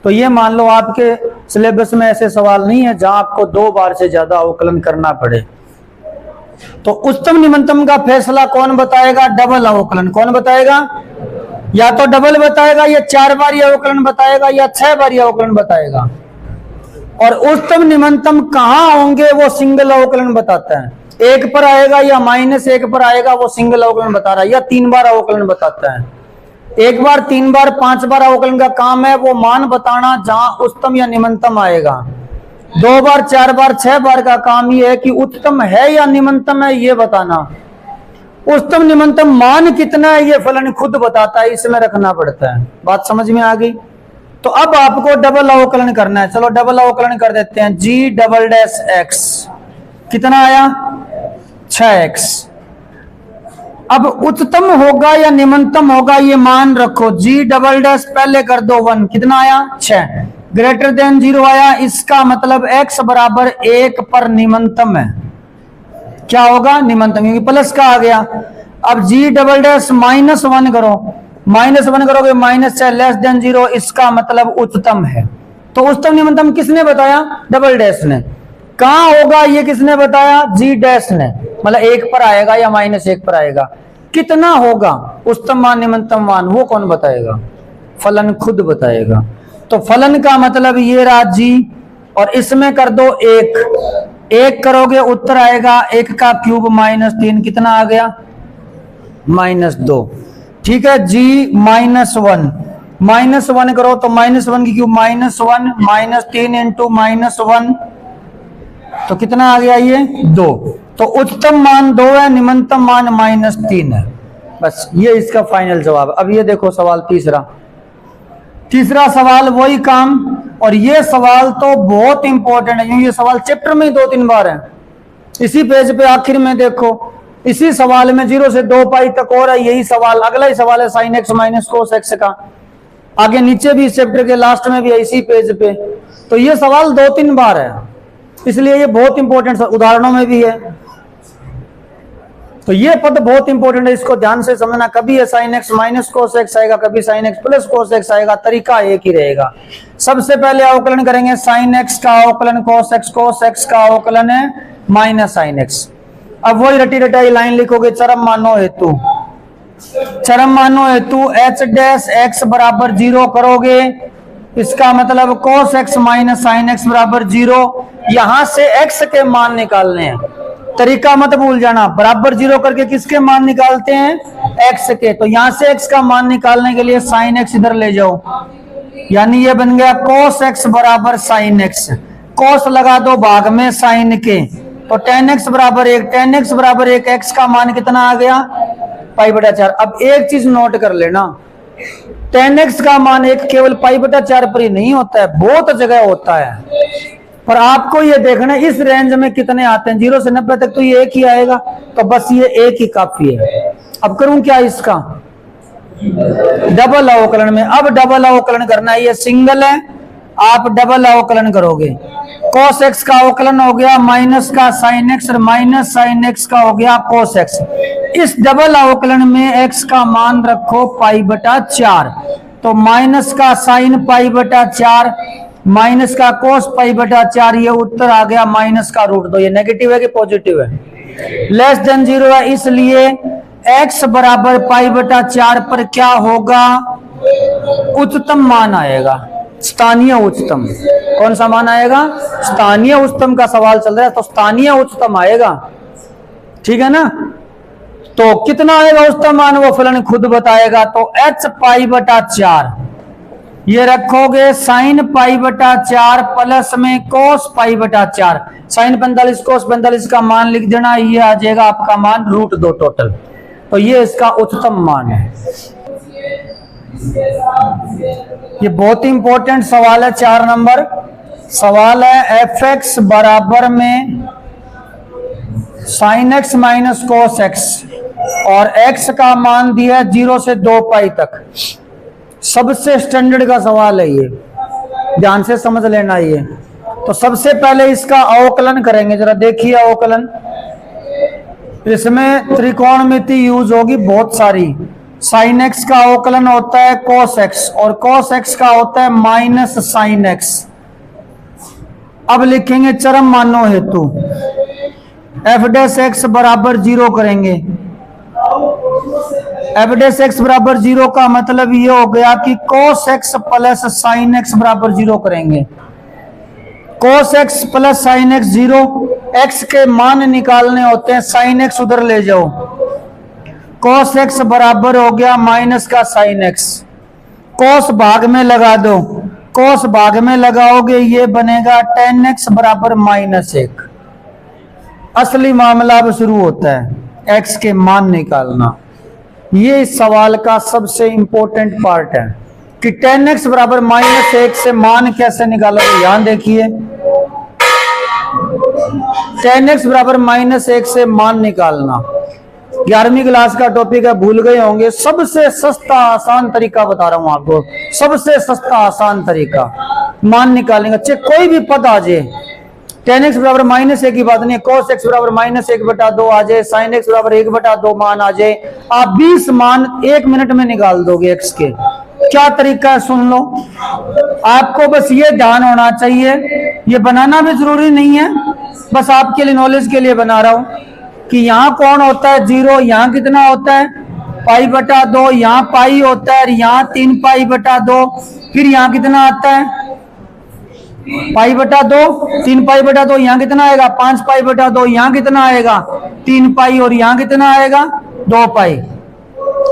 तो ये मान लो आपके सिलेबस में ऐसे सवाल नहीं है जहां आपको 2 बार से ज्यादा अवकलन करना पड़े। तो उच्चतम निम्नतम का फैसला कौन बताएगा, डबल अवकलन। कौन बताएगा, या तो डबल बताएगा, या 4 बार अवकलन बताएगा, या 6 बार अवकलन बताएगा। और उच्चतम निम्नतम कहां होंगे वो सिंगल अवकलन बताता है, 1 पर आएगा या -1 पर आएगा वो सिंगल अवकलन बता रहा है, या 3 बार अवकलन बताता है। 1 बार, 3 बार, 5 बार अवकलन का काम है वो मान बताना जहां उच्चतम या निम्नतम आएगा। 2 बार, 4 बार, 6 बार का काम ये है कि उच्चतम है या निम्नतम है ये बताना। उच्चतम निम्नतम मान कितना है ये फलन खुद बताता है, इसमें रखना पड़ता है। बात समझ में आ गई। तो अब आपको डबल अवकलन करना है। चलो डबल अवकलन कर देते हैं। g'(x) कितना आया, 6x। अब उच्चतम होगा या निम्नतम होगा ये मान रखो। g' पहले कर दो 1, कितना आया, 6। ग्रेटर देन 0 आया, इसका मतलब x बराबर 1 पर निम्नतम है। क्या होगा, निम्नतम, क्योंकि प्लस का आ गया। अब g' -1 करो, -1 करोगे, -6 लेस देन 0, इसका मतलब उच्चतम है। तो उच्चतम निम्नतम किसने बताया, डबल डैश ने। कहां होगा ये किसने बताया, g' ने। मतलब 1 पर आएगा या -1 पर आएगा। कितना होगा उच्चतम मान निम्नतम मान, वो कौन बताएगा, फलन खुद बताएगा। तो फलन का मतलब ये रहा g, और इसमें कर दो 1 करोगे उत्तर आएगा 1 का क्यूब -3, कितना आ गया, -2। ठीक है, g -1 करो तो -1 की क्यूब -1 -3 इंटू -1 तो कितना आ गया ये 2। तो उच्चतम मान 2 है, निम्नतम मान -3 है। बस ये इसका फाइनल जवाब। अब ये देखो सवाल तीसरा सवाल वही काम, और ये सवाल तो बहुत इंपॉर्टेंट है क्योंकि ये सवाल चैप्टर में 2-3 बार है। इसी पेज पे आखिर में देखो, इसी सवाल में 0 से 2 पाई तक और है यही सवाल। अगला ही सवाल है sin x minus cos x का। आगे नीचे भी इस चैप्टर के लास्ट में भी है इसी पेज पे। तो ये सवाल 2-3 बार है, इसलिए ये बहुत इंपॉर्टेंट उदाहरणों में भी है। तो ये पद बहुत इंपॉर्टेंट है, इसको ध्यान से समझना। कभी ये sin x minus cos x आएगा, कभी sin x plus cos x आएगा, तरीका एक ही रहेगा। सबसे पहले अवकलन करेंगे sin x का अवकलन cos x का अवकलन है माइनस sin x। अब वही रटी रटाई लाइन लिखोगे, चरम मानो हेतु h' बराबर 0 करोगे, इसका मतलब cos x minus sin x बराबर 0। यहां से x के मान निकालने हैं, तरीका मत भूल जाना। बराबर 0 करके किसके मान निकालते हैं, x के। तो यहां से x का मान निकालने के लिए sin x इधर ले जाओ, यानी ये बन गया cos x बराबर sin x। cos लगा दो भाग में sin के, तो tan x बराबर 1, tan x बराबर 1, x का मान कितना आ गया, π/4। अब एक चीज नोट कर लेना, tan x का मान 1 केवल π/4 पर ही नहीं होता है, बहुत जगह होता है। पर आपको ये देखना है इस रेंज में कितने आते हैं, 0 से 90 तक तो ये एक ही आएगा, तो बस ये एक ही काफी है। अब करूं क्या इसका डबल अवकलन में। अब डबल अवकलन करना है, ये सिंगल है, आप डबल अवकलन करोगे। cos x का अवकलन हो गया माइनस का sin x और माइनस sin x का हो गया cos x। इस डबल अवकलन में x का मान रखो π/4, तो माइनस का sin π/4 माइनस का cos π/4, ये उत्तर आ गया माइनस का √2। ये नेगेटिव है कि पॉजिटिव है? लेस देन 0 है, इसलिए x बराबर π/4 पर क्या होगा, उच्चतम मान आएगा, स्थानीय उच्चतम। कौन सा मान आएगा? स्थानीय उच्चतम का सवाल चल रहा है, तो स्थानीय उच्चतम आएगा, ठीक है ना। तो कितना आएगा उच्चतम मान, वो फलन खुद बताएगा। तो h π/4 ये रखोगे sin π/4 प्लस में cos π/4, sin 45 cos 45 का मान लिख देना, ये आ जाएगा आपका मान √2 टोटल। तो ये इसका उच्चतम मान है। ये बहुत ही इंपॉर्टेंट सवाल है, 4 नंबर सवाल है। f(x) बराबर में sin x minus cos x और x का मान दिया 0 से 2π तक। सबसे स्टैंडर्ड का सवाल है ये, ध्यान से समझ लेना ये। तो सबसे पहले इसका अवकलन करेंगे, जरा देखिए अवकलन। इसमें त्रिकोणमिति यूज होगी बहुत सारी। sin x का अवकलन होता है cos x और cos x का होता है माइनस sin x। अब लिखेंगे चरम मानों हेतु f' बराबर 0 करेंगे। f' बराबर 0 का मतलब ये हो गया कि cos x plus sin x बराबर 0 करेंगे। cos x plus sin x 0, x के मान निकालने होते हैं, sin x उधर ले जाओ। cos x बराबर हो गया माइनस का sin x, cos भाग में लगा दो, cos भाग में लगाओगे ये बनेगा tan x बराबर -1। असली मामला अब शुरू होता है, x के मान निकालना। ये इस सवाल का सबसे इंपॉर्टेंट पार्ट है कि tan x बराबर -1 से मान कैसे निकालोगे। ध्यान देखिए, tan x बराबर -1 से मान निकालना 11वीं क्लास का टॉपिक है, भूल गए होंगे। सबसे सस्ता आसान तरीका बता रहा हूं आपको, सबसे सस्ता आसान तरीका मान निकालने का। चाहे कोई भी पद आ जाए, tan x बराबर -1 की बात नहीं है, cos x बराबर -1/2 आ जाए, sin x बराबर 1/2 मान आ जाए, आप 20 मान 1 मिनट में निकाल दोगे x के। क्या तरीका है सुन लो, आपको बस ये ध्यान होना चाहिए, ये बनाना भी जरूरी नहीं है, बस आपके लिए नॉलेज के लिए बना रहा हूं कि यहाँ कौन होता है 0, यहाँ कितना होता है π/2, यहाँ पाई होता है, यहाँ 3π/2, फिर यहाँ कितना आता है π/2, 3π/2, यहाँ कितना आएगा 5π/2, यहाँ कितना आएगा 3π और यहाँ कितना आएगा 2π।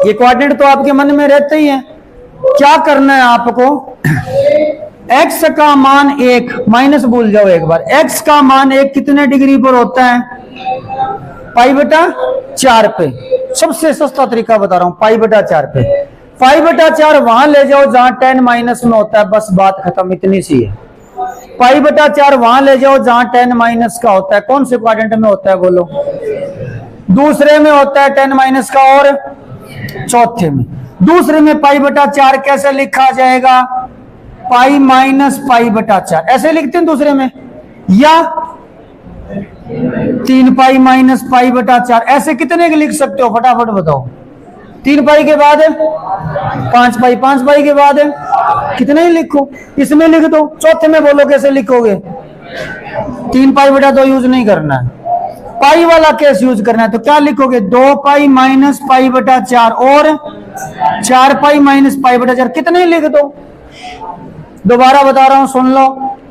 ये क्वाड्रेंट तो आपके मन में रहते ही है। क्या करना है आपको, x का मान 1, माइनस भूल जाओ एक बार, x का मान 1 कितने डिग्री पर होता है π/4 पे। सबसे सस्ता तरीका बता रहा हूं, π/4 पे। π/4 वहां ले जाओ जहां tan माइनस में होता है, बस बात खत्म, इतनी सी है। π/4 वहां ले जाओ जहां tan माइनस का होता है। कौन से क्वाड्रेंट में होता है बोलो? दूसरे में होता है tan माइनस का और चौथे में। दूसरे में π/4 कैसे लिखा जाएगा, पाई माइनस π/4 ऐसे लिखते हैं दूसरे में, या 3π माइनस π/4 ऐसे कितने के लिख सकते हो फटाफट बताओ। 3π के बाद 5π, 5π के बाद कितने ही लिखो, इसमें लिख दो। चौथे में बोलो कैसे लिखोगे, 3π/2 यूज नहीं करना है, पाई वाला केस यूज करना है। तो क्या लिखोगे 2π माइनस π/4 और 4π माइनस π/4 कितने ही लिख दो। दोबारा बता रहा हूं सुन लो,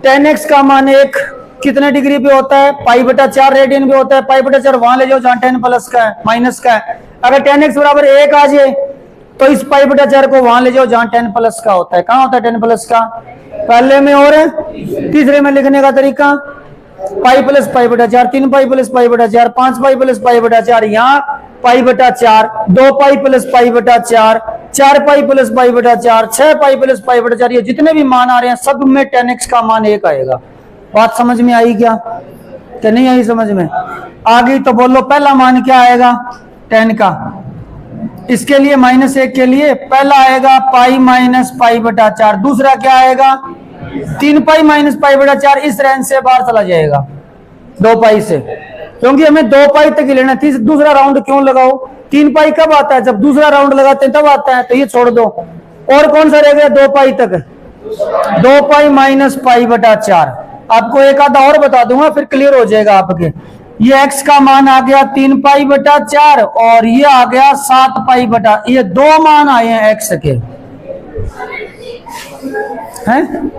tan x का मान 1 कितने डिग्री पे होता है π/4 रेडियन पे होता है। π/4 वहां ले जाओ जहां tan प्लस का है माइनस का है। अगर tan x बराबर 1 आ जाए तो इस π/4 को वहां ले जाओ जहां tan प्लस का होता है। कहां होता है tan प्लस का, पहले में और तीसरे में लिखने का तरीका पाई प्लस π/4, 3π प्लस π/4, 5π प्लस π/4, यहाँ π/4, 2π प्लस π/4, 4π प्लस π/4, 6π प्लस π/4, ये जितने भी मान आ रहे हैं सब में tan x का मान 1 आएगा। बात समझ में आई क्या? तो नहीं आई समझ में? आ गई तो बोलो पहला मान क्या आएगा 10 का। इसके लिए -1 के लिए पहला आएगा पाई माइनस पाई बटा 4, दूसरा क्या आएगा 3 पाई माइनस पाई बटा 4। इस रेंज से बाहर चला जाएगा 2 पाई से, क्योंकि हमें 2 पाई तक ही लेना। दूसरा राउंड क्यों लगाओ? 3 पाई कब आता है? जब दूसरा राउंड लगाते हैं तब आता है, तो ये छोड़ दो। और कौन सा रह गया 2 पाई तक? 2 पाई माइनस पाई बटा 4। आपको एक आधा और बता दूंगा फिर क्लियर हो जाएगा आपके। ये x का मान आ गया 3 पाई बटा 4 और ये आ गया 7 पाई बटा, ये 2 मान आए हैं x के हैं।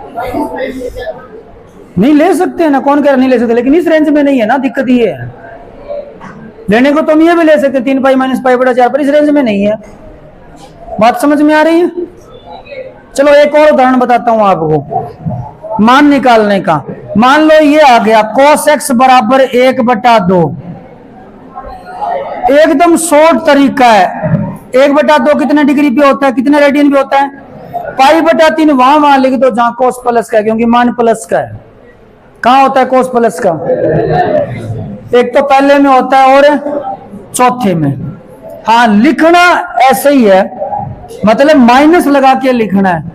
नहीं ले सकते हैं ना, कौन कह रहा नहीं ले सकते, लेकिन इस रेंज में नहीं है ना, दिक्कत ये है। लेने को तुम ये भी ले सकते 3 पाई माइनस पाई बटा 4, पर इस रेंज में नहीं है। बात समझ में आ रही है? चलो एक और उदाहरण बताता हूं आपको मान निकालने का। मान लो ये आ गया cos x बराबर 1/2। एकदम शॉर्ट तरीका है। 1/2 कितने डिग्री पे होता है, कितने रेडियन पे होता है? π/3 वहां लिख दो जहां cos प्लस का है, क्योंकि मान प्लस का है। कहां होता है cos प्लस का? एक तो पहले में होता है और चौथे में। हाँ लिखना ऐसे ही है, मतलब माइनस लगा के लिखना है,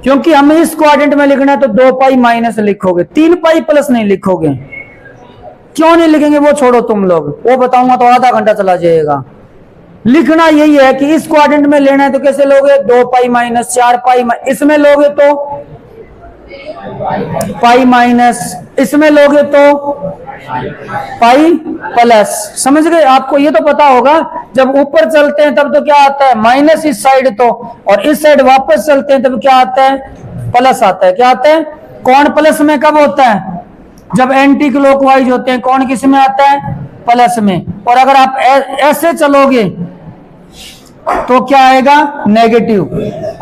क्योंकि हमें इस क्वाड्रेंट में लिखना है तो 2 पाई माइनस लिखोगे, 3 पाई प्लस नहीं लिखोगे। क्यों नहीं लिखेंगे वो छोड़ो तुम लोग, वो बताऊंगा तो आधा घंटा चला जाएगा। लिखना यही है कि इस क्वाड्रेंट में लेना है तो कैसे लोगे 2 पाई माइनस 4 पाई, इसमें लोगे तो पाई माइनस, इसमें लोगे तो पाई प्लस। समझ गए? आपको ये तो पता होगा जब ऊपर चलते हैं तब तो क्या आता है माइनस इस साइड तो, और इस साइड वापस चलते हैं तब क्या आता है प्लस आता है। क्या आता है? कौन प्लस में कब होता है? जब एंटी क्लॉकवाइज होते हैं। कौन किस में आता है? प्लस में। और अगर आप ऐसे चलोगे तो क्या आएगा नेगेटिव।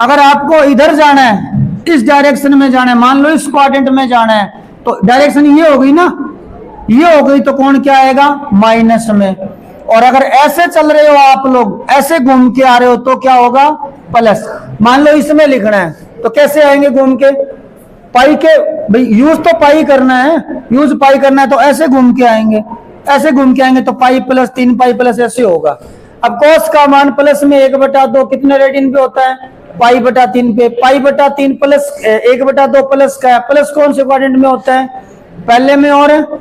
अगर आपको इधर जाना है, इस डायरेक्शन में जाना है, मान लो इस क्वाड्रेंट में जाना है, तो डायरेक्शन ये हो गई ना, ये हो गई, तो कौन क्या आएगा माइनस में। और अगर ऐसे चल रहे हो आप लोग, ऐसे घूम के आ रहे हो तो क्या होगा प्लस। मान लो इसमें लिखना है तो कैसे आएंगे घूम के? पाई के, भाई यूज तो पाई करना है, यूज पाई करना है तो ऐसे घूम के आएंगे, ऐसे घूम के आएंगे तो पाई प्लस 3 पाई प्लस ऐसे होगा। अब cos का मान प्लस में 1/2 कितने रेडियन पे होता है? π/3 पे। π/3 प्लस 1/2 प्लस का है, प्लस कौन से क्वाड्रेंट में होता है? पहले में और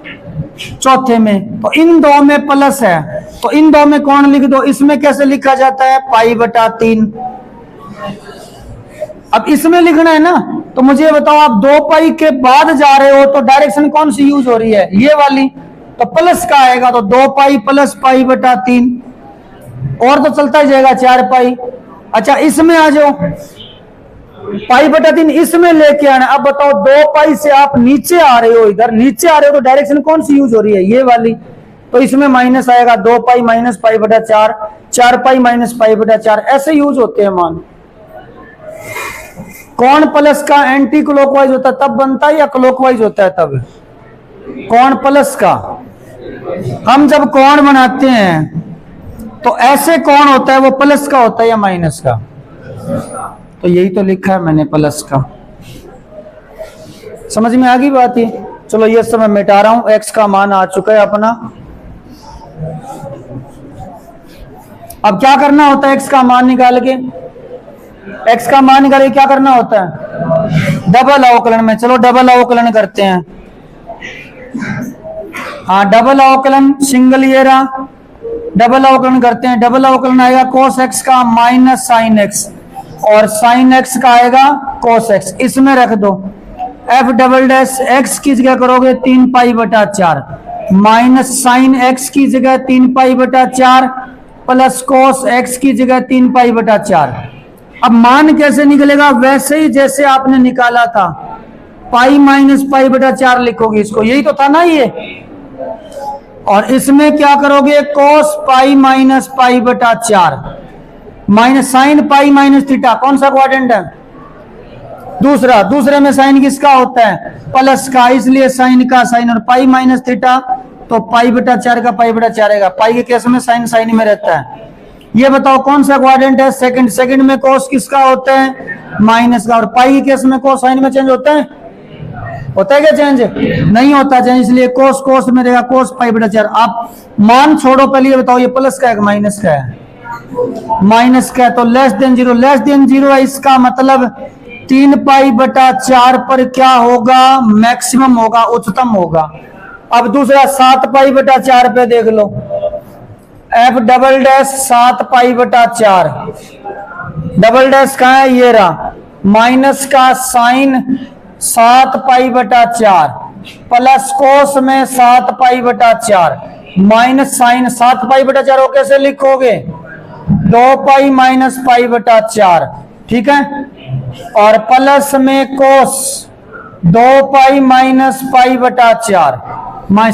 चौथे में। तो इन दो में प्लस है, तो इन दो में कौन लिख दो? इसमें कैसे लिखा जाता है? π/3। अब इसमें लिखना है ना, तो मुझे बताओ आप 2 पाई के बाद जा रहे हो तो डायरेक्शन कौन सी यूज हो रही है? ये वाली, तो प्लस का आएगा, तो 2 पाई प्लस π/3, और तो चलता ही जाएगा 4 पाई। अच्छा इसमें आ जाओ, π/3 इसमें लेके आना। अब बताओ 2 पाई से आप नीचे आ रहे हो, इधर नीचे आ रहे हो तो डायरेक्शन कौन सी यूज हो रही है? ये वाली, तो इसमें माइनस आएगा, 2 पाई माइनस π/4, 4 पाई माइनस π/4, ऐसे यूज होते हैं मान। कौन प्लस का एंटी क्लॉकवाइज होता है तब बनता है या क्लॉकवाइज होता है तब? कौन प्लस का। हम जब कौन बनाते हैं तो ऐसे कौन होता है, वो प्लस का होता है या माइनस का? तो यही तो लिखा है मैंने प्लस का। समझ में आ गई बात ये? चलो ये सब मैं मिटा रहा हूं, x का मान आ चुका है अपना। अब क्या करना होता है? x का मान निकाल के, x का मान निकाल के क्या करना होता है? डबल अवकलन में। चलो डबल अवकलन करते हैं। हाँ डबल अवकलन, सिंगल ये रहा, डबल अवकलन करते हैं। डबल अवकलन आएगा cos x का माइनस साइन x, और साइन x का आएगा cos x। इसमें रख दो f डबल डैश x की जगह करोगे 3 π/4, माइनस साइन x की जगह 3 π/4, प्लस cos x की जगह 3 π/4। अब मान कैसे निकलेगा? वैसे ही जैसे आपने निकाला था, पाई माइनस π/4 लिखोगे इसको, यही तो था ना ये। और इसमें क्या करोगे? cos pi minus π/4 minus sine pi minus theta. कौन सा क्वाड्रेंट है? दूसरा। दूसरे में साइन किसका होता है? प्लस का, इसलिए साइन का साइन, और पाई माइनस थीटा तो π/4 का π/4 आएगा। पाई के केस में साइन साइन में रहता है। ये बताओ कौन सा क्वाड्रेंट है? सेकंड। सेकंड में cos किसका होता है? माइनस का, और पाई के केस में cos साइन में चेंज होता है। होता है क्या चेंज? नहीं होता चेंज, इसलिए कोस कोस में रहेगा कोस पाई बटा 4। आप मान छोड़ो, पहले ये बताओ ये प्लस का है कि माइनस का है? माइनस का है, तो less than zero, less than zero है, इसका मतलब 3 पाई बटा 4 पर क्या होगा? मैक्सिमम होगा, उच्चतम होगा। अब दूसरा 7 पाई बटा 4 पे देख लो, एफ डबल डैश 7 पाई बटा 4, डबल डैश कहाँ है? ये रहा, माइनस का साइन 7 पाई बटा 4 प्लस कोस में 7 पाई बटा 4 माइनस साइन 7 पाई बटा 4 वो कैसे लिखोगे? 2 पाई माइनस पाई बटा 4, ठीक है, और प्लस में कोस 2 पाई माइनस पाई बटा 4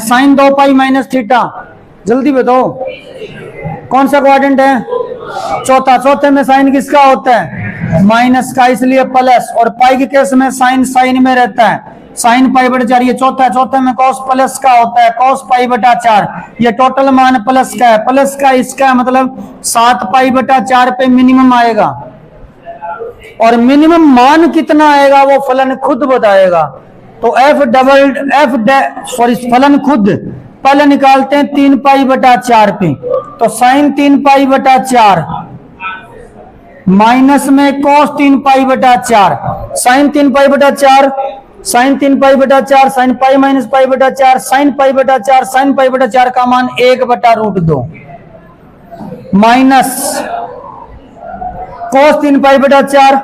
साइन 2 पाई माइनस थीटा। जल्दी बताओ कौन सा क्वाड्रेंट है? चौथा। चौथे में साइन किसका होता है? माइनस का, इसलिए प्लस, और पाई के केस में साइन साइन में रहता है, साइन पाई बटा 4, ये चौथा है। चौथे में कॉस प्लस का होता है, कॉस पाई बटा 4, ये टोटल मान प्लस का है, प्लस का इसका मतलब 7 पाई बटा 4 पे मिनिमम आएगा, और मिनिमम मान कितना आएगा वो फलन खुद बताएगा। तो फलन खुद पहले निकालते हैं 3 पाई बटा 4 पे, तो साइन 3 पाई बटा 4 माइनस में कॉस 3 पाई बटा 4, साइन 3 पाई बटा 4, साइन 3 पाई बटा 4, साइन पाई माइनस पाई बटा 4, साइन पाई बटा 4, साइन पाई बटा 4 का मान 1 बटा रूट 2 माइनस कॉस 3 पाई बटा 4,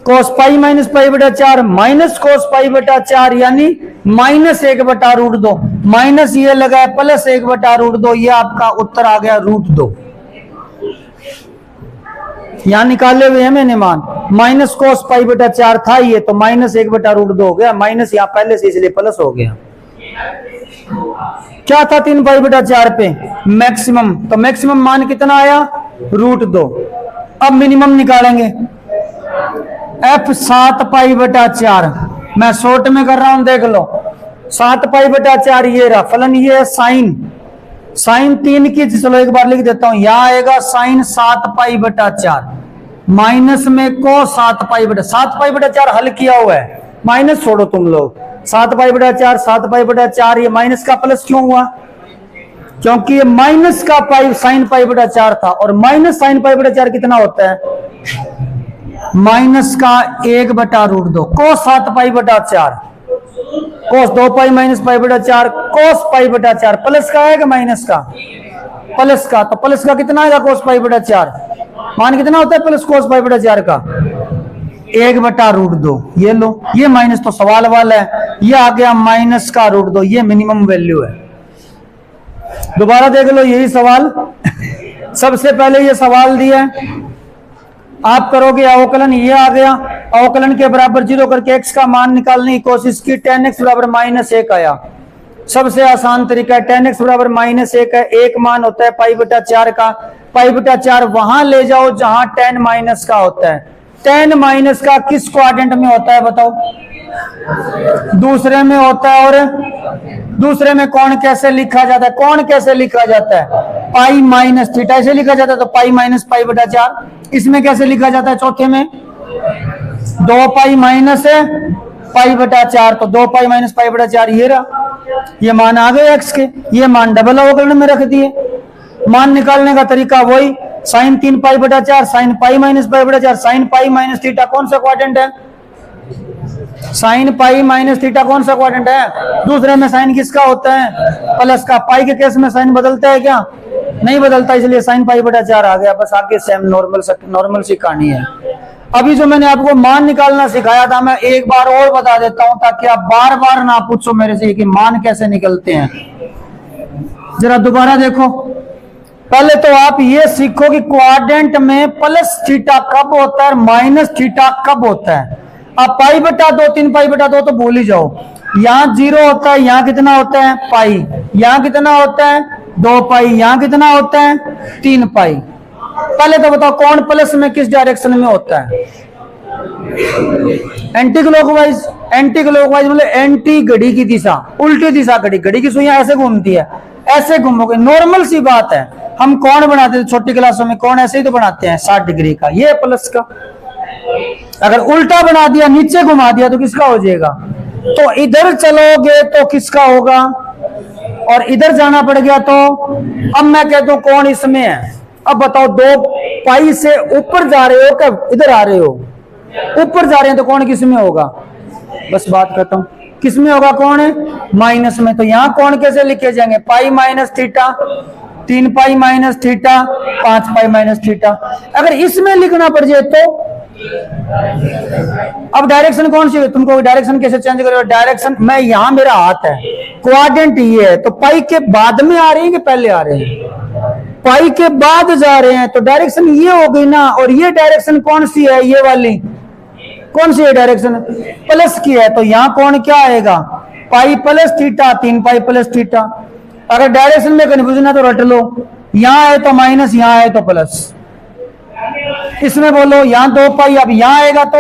कोस पाई माइनस पाई बटा 4 माइनस कोस पाई बटा 4 यानी माइनस 1 बटा रूट 2, माइनस ये लगा है प्लस 1 बटा रूट 2, ये आपका उत्तर आ गया रूट 2। यहां निकाले हुए हैं मैंने मान, माइनस कोस पाई बटा 4 था ये, तो माइनस 1 बटा रूट 2 हो गया, माइनस यहां पहले से इसलिए प्लस हो गया। क्या था 3 पाई बटा 4 पे? मैक्सिमम, तो मैक्सिमम मान कितना आया? रूट 2। अब मिनिमम निकालेंगे, एफ 7 पाई बटा 4, मैं शॉर्ट में कर रहा हूं देख लो, 7 पाई बटा 4 ये रहा फलन, ये है साइन, साइन 3 की, चलो एक बार लिख देता हूं, यहां आएगा साइन 7 पाई बटा 4 माइनस में को 7 पाई बटा 7 पाई बटा 4 हल किया हुआ है, माइनस छोड़ो तुम लोग, 7 पाई बटा 4 7 पाई बटा 4, ये माइनस का प्लस क्यों हुआ? क्योंकि ये माइनस का पाई साइन पाई बटा 4 था, और माइनस साइन पाई बटा 4 कितना होता है? माइनस का 1 बटा रूट 2, कोस 7 पाई बटा 4, कोस 2 पाई माइनस पाई बटा 4, कोस पाई बटा 4, प्लस का आएगा माइनस का? प्लस का, तो प्लस का कितना आएगा? कोस पाई बटा 4, मान कितना होता है प्लस कोस पाई बटा 4 का? 1 बटा रूट 2, ये लो, ये माइनस तो सवाल वाला है, ये आ गया माइनस का रूट 2, ये मिनिमम वैल्यू है। दोबारा देख लो यही सवाल सबसे पहले ये सवाल दिया है, आप करोगे अवकलन, ये आ गया, अवकलन के बराबर 0 करके x का मान निकालने की कोशिश की, tan x बराबर -1 आया, सबसे आसान तरीका है, tan x बराबर -1 है, एक मान होता है पाई बटा 4 का, पाई बटा 4 वहां ले जाओ जहां tan माइनस का होता है, tan माइनस का किस क्वाड्रेंट में होता है बताओ? दूसरे में होता है, और दूसरे में कौन कैसे लिखा जाता है? कौन कैसे लिखा जाता है? पाई माइनस थीटा ऐसे लिखा जाता है, तो पाई माइनस पाई बटा 4, इसमें कैसे लिखा जाता है? चौथे में 2 पाई माइनस पाई बटा 4, तो 2 पाई माइनस पाई बटा 4 ये रहा, ये मान आ गए x के, ये मान डबल अवकलन में रख दिए। मान निकालने का तरीका वही, साइन 3 पाई बटा 4, साइन पाई माइनस पाई बटा 4, साइन पाई माइनस थीटा कौन सा क्वाड्रेंट है? साइन पाई माइनस थीटा कौन सा क्वाड्रेंट है? दूसरे में साइन किसका होता है? प्लस का। पाई के केस में साइन बदलता है क्या? नहीं बदलता, इसलिए साइन पाई बटा 4 आ गया, बस आगे सेम नॉर्मल सी कहानी है। अभी जो मैंने आपको मान निकालना सिखाया था, मैं एक बार और बता देता हूं ताकि आप बार बार ना पूछो मेरे से कि मान कैसे निकलते हैं। जरा दोबारा देखो, पहले तो आप ये सीखो कि क्वाड्रेंट में प्लस थीटा कब होता है, माइनस थीटा कब होता है। अब पाई बटा 2 3 पाई बटा 2 तो भूल ही जाओ, यहाँ 0 होता है, यहाँ कितना होता है? पाई, यहाँ कितना होता है? 2 पाई, यहाँ कितना होता है? 3 पाई। पहले तो बताओ कौन प्लस में किस डायरेक्शन में होता है? Anti clockwise. एंटी क्लॉकवाइज मतलब एंटी घड़ी की दिशा, उल्टी दिशा, घड़ी की सुइयां ऐसे घूमती है, ऐसे घूमोगे, नॉर्मल सी बात है। हम कौन बनाते थे छोटी क्लासों में? कौन ऐसे ही तो बनाते हैं 60 डिग्री का, ये प्लस का। अगर उल्टा बना दिया, नीचे घुमा दिया तो किसका हो जाएगा? तो इधर चलोगे तो किसका होगा, और इधर जाना पड़ गया तो अब मैं कहता हूं कौन इसमें है। अब बताओ, 2 पाई से ऊपर जा रहे हो क्या इधर आ रहे हो? ऊपर जा रहे हैं तो कौन किस में होगा? बस बात करता हूं, किस में होगा? कौन है? माइनस में। तो यहां कौन कैसे लिखे जाएंगे? पाई minus theta, 3 pi minus theta, 5 pi minus theta. अगर इसमें लिखना पड़ जाए तो अब डायरेक्शन कौन सी है? तुमको डायरेक्शन कैसे चेंज करोगे? डायरेक्शन मैं यहां मेरा हाथ है, क्वाड्रेंट ये है, तो पाई के बाद में आ रहे हैं कि पहले आ रहे हैं? पाई के बाद जा रहे हैं, तो डायरेक्शन ये हो गई ना। और ये डायरेक्शन कौन सी है? ये वाली कौन सी है डायरेक्शन? प्लस की है। तो यहां कौन क्या आएगा? Pi plus theta, 3 pi plus theta. अगर डायरेक्शन में कंफ्यूजन है तो रट लो, यहां है तो माइनस, यहां है तो प्लस। इसमें बोलो यहां 2 पाई, अब यहां आएगा तो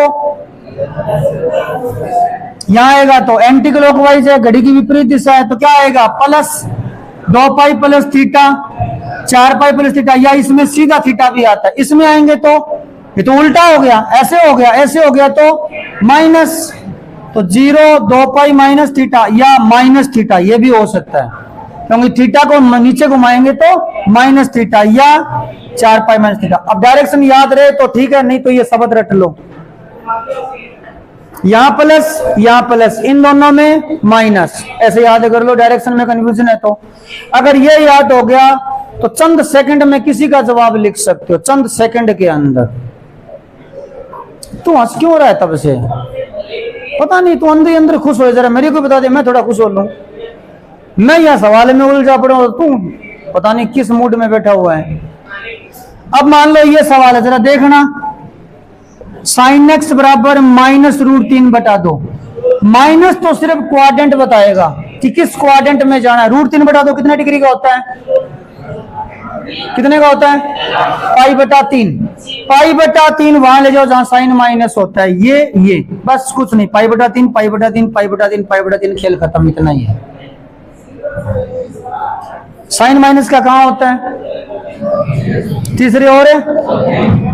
यहां आएगा तो एंटी क्लॉकवाइज है, घड़ी की विपरीत दिशा है, तो क्या आएगा? Plus 2 pi plus theta, 4 pi plus theta, या इसमें सीधा थीटा भी आता है। इसमें आएंगे तो ये तो उल्टा हो गया, ऐसे हो गया, ऐसे हो गया तो माइनस, तो 0 2 पाई माइनस थीटा या माइनस थीटा, ये भी हो सकता है, क्योंकि थीटा को नीचे घुमाएंगे तो माइनस थीटा या 4 पाई माइनस थीटा। अब डायरेक्शन याद रहे तो ठीक है, नहीं तो ये शब्द रट लो, यहां प्लस, इन दोनों में माइनस, ऐसे याद कर लो। डायरेक्शन में कंफ्यूजन है तो अगर ये याद हो गया तो चंद सेकंड में किसी का जवाब लिख सकते हो, चंद सेकंड के अंदर। तू हंस क्यों रहा है तब से? पता नहीं, तू अंदर अंदर खुश हो, जरा मेरे को बता दे, मैं थोड़ा खुश हो लूं। मैं यह सवाल में उलझा पड़ा हूं, तू पता नहीं किस मूड में बैठा हुआ है। अब मान लो ये सवाल है, जरा देखना, साइन एक्स बराबर -√3 बटा 2। माइनस तो सिर्फ क्वाड्रेंट बताएगा कि किस क्वाड्रेंट में जाना है। √3 बटा 2 कितने डिग्री का होता है? कितने का होता है? π/3। π/3 वहां ले जाओ जहां साइन माइनस होता है, ये बस कुछ नहीं, π/3 π/3 π/3 π/3, खेल खत्म, इतना ही है। साइन माइनस का कहां होता है? तीसरे और है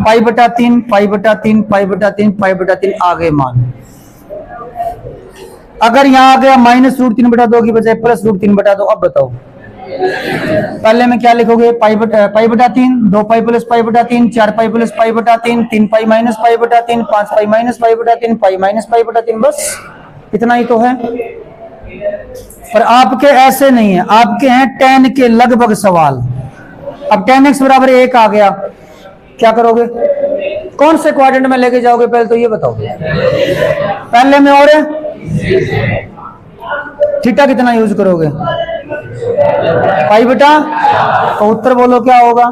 π/3 π/3 π/3 π/3, आगे मान। अगर यहां आ गया -√3 बटा 2 की बजाय +√3 बटा 2, अब बताओ पहले में क्या लिखोगे? π/3, 2 pi plus π/3, 4 pi plus π/3, 3 pi minus π/3, 5 pi minus π/3, pi minus π/3, बस इतना ही तो है। पर आपके ऐसे नहीं है, आपके हैं tan के लगभग सवाल। अब tan x बराबर 1 आ गया, क्या करोगे? कौन से क्वाड्रेंट में लेके जाओगे पहले तो ये बताओ। पहले में और है थीटा कितना यूज करोगे? π/, तो उत्तर बोलो क्या होगा?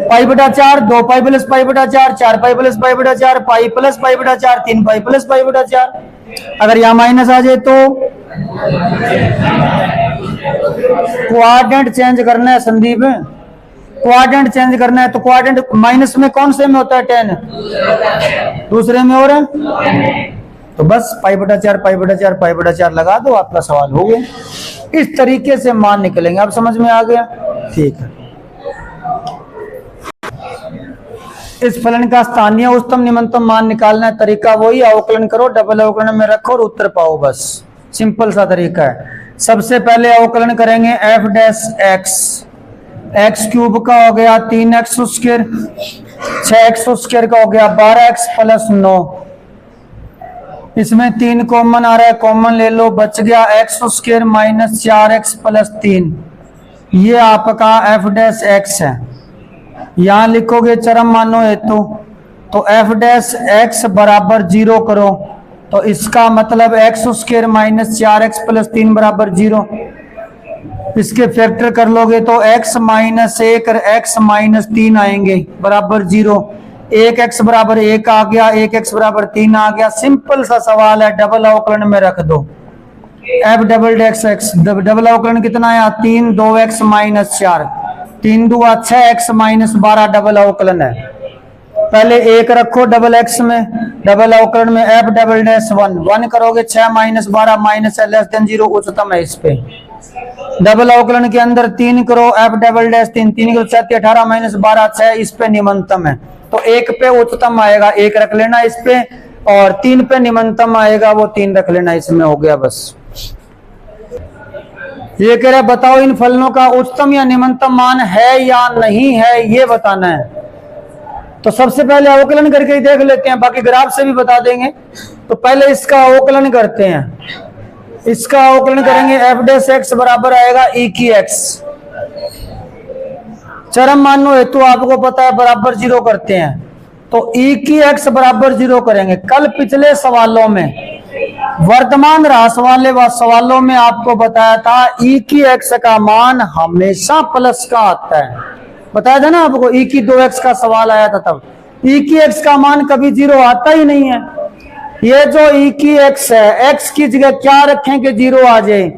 π/4, 2 pi plus π/4, 4 pi plus π/4, pi plus π/4, 3 pi plus π/4। अगर यहां माइनस आ जाए तो क्वाड्रेंट चेंज करना है संदीप, क्वाड्रेंट चेंज करना है। तो क्वाड्रेंट माइनस में कौन से में होता है? tan, दूसरे में और है, तो बस π/4 π/4 π/4 लगा दो, आपका सवाल हो गया। इस तरीके से मान निकलेंगे। आप समझ में आ गया? ठीक है। इस फलन का स्थानीय उच्चतम निम्नतम मान निकालना है, तरीका वही, अवकलन करो, डबल अवकलन में रखो और उत्तर पाओ, बस सिंपल सा तरीका है। सबसे पहले अवकलन करेंगे f'(x), x³ का हो गया 3x², 6x² का हो गया 12x + 9। इसमें 3 कॉमन आ रहा है, कॉमन ले लो, बच गया x² - 4x + 3। ये आपका f'(x) है। यहां लिखोगे चरम मानो हेतु, तो f'(x) बराबर 0 करो, तो इसका मतलब x² - 4x + 3 बराबर 0। इसके फैक्टर कर लोगे तो x - 1 और x - 3 आएंगे बराबर 0। 1x बराबर 1 आ गया, 1x बराबर 3 आ गया। सिंपल सा सवाल है, डबल अवकलन में रख दो। f'(x), डबल अवकलन कितना आया? 3, 2x - 4, 3 2 6x - 12 डबल अवकलन है। पहले 1 रखो डबल x में, डबल अवकलन में f'(1), 1 करोगे 6 - 12 - (0) उच्चतम है। इस पे डबल अवकलन के अंदर 3 करो, f'(3), 3 करो 7 18 - 12 6, इस पे निम्नतम है, तो 1 पे उच्चतम आएगा, 1 रख लेना इस पे। और 3 पे निम्नतम आएगा, वो 3 रख लेना, इसमें हो गया बस। ये कह रहा है बताओ इन फलनों का उच्चतम या निम्नतम मान है या नहीं है, ये बताना है। तो सबसे पहले अवकलन करके ही देख लेते हैं, बाकी ग्राफ से भी बता देंगे। तो पहले इसका अवकलन करते हैं। इसका अवकलन करेंगे, एफ डैश एक्स बराबर आएगा ई की एक्स। चरम मानो हेतु आपको पता है बराबर 0 करते हैं, तो ई की एक्स बराबर 0 करेंगे। कल पिछले सवालों में वर्तमान ह्रास वाले सवालों में आपको बताया था ई की एक्स का मान हमेशा प्लस का आता है, बताया था ना आपको। ई की 2x का सवाल आया था, तब ई की एक्स का मान कभी 0 आता ही नहीं है। ये जो ई की एक्स है, x की जगह क्या रखें कि 0 आ जाए,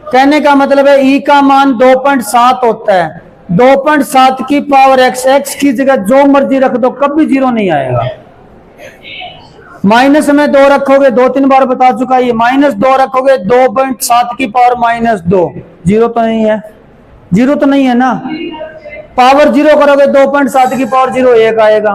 कहने का मतलब है ई का मान 2.7 होता है। 2.7 की पावर x, x की जगह जो मर्जी रख दो, कभी 0 नहीं आएगा। माइनस में 2 रखोगे, 2-3 बार बता चुका, ये -2 रखोगे 2.7 की पावर -2, 0 तो नहीं है, 0 तो नहीं है ना। पावर 0 करोगे 2.7 की पावर 0 1 आएगा।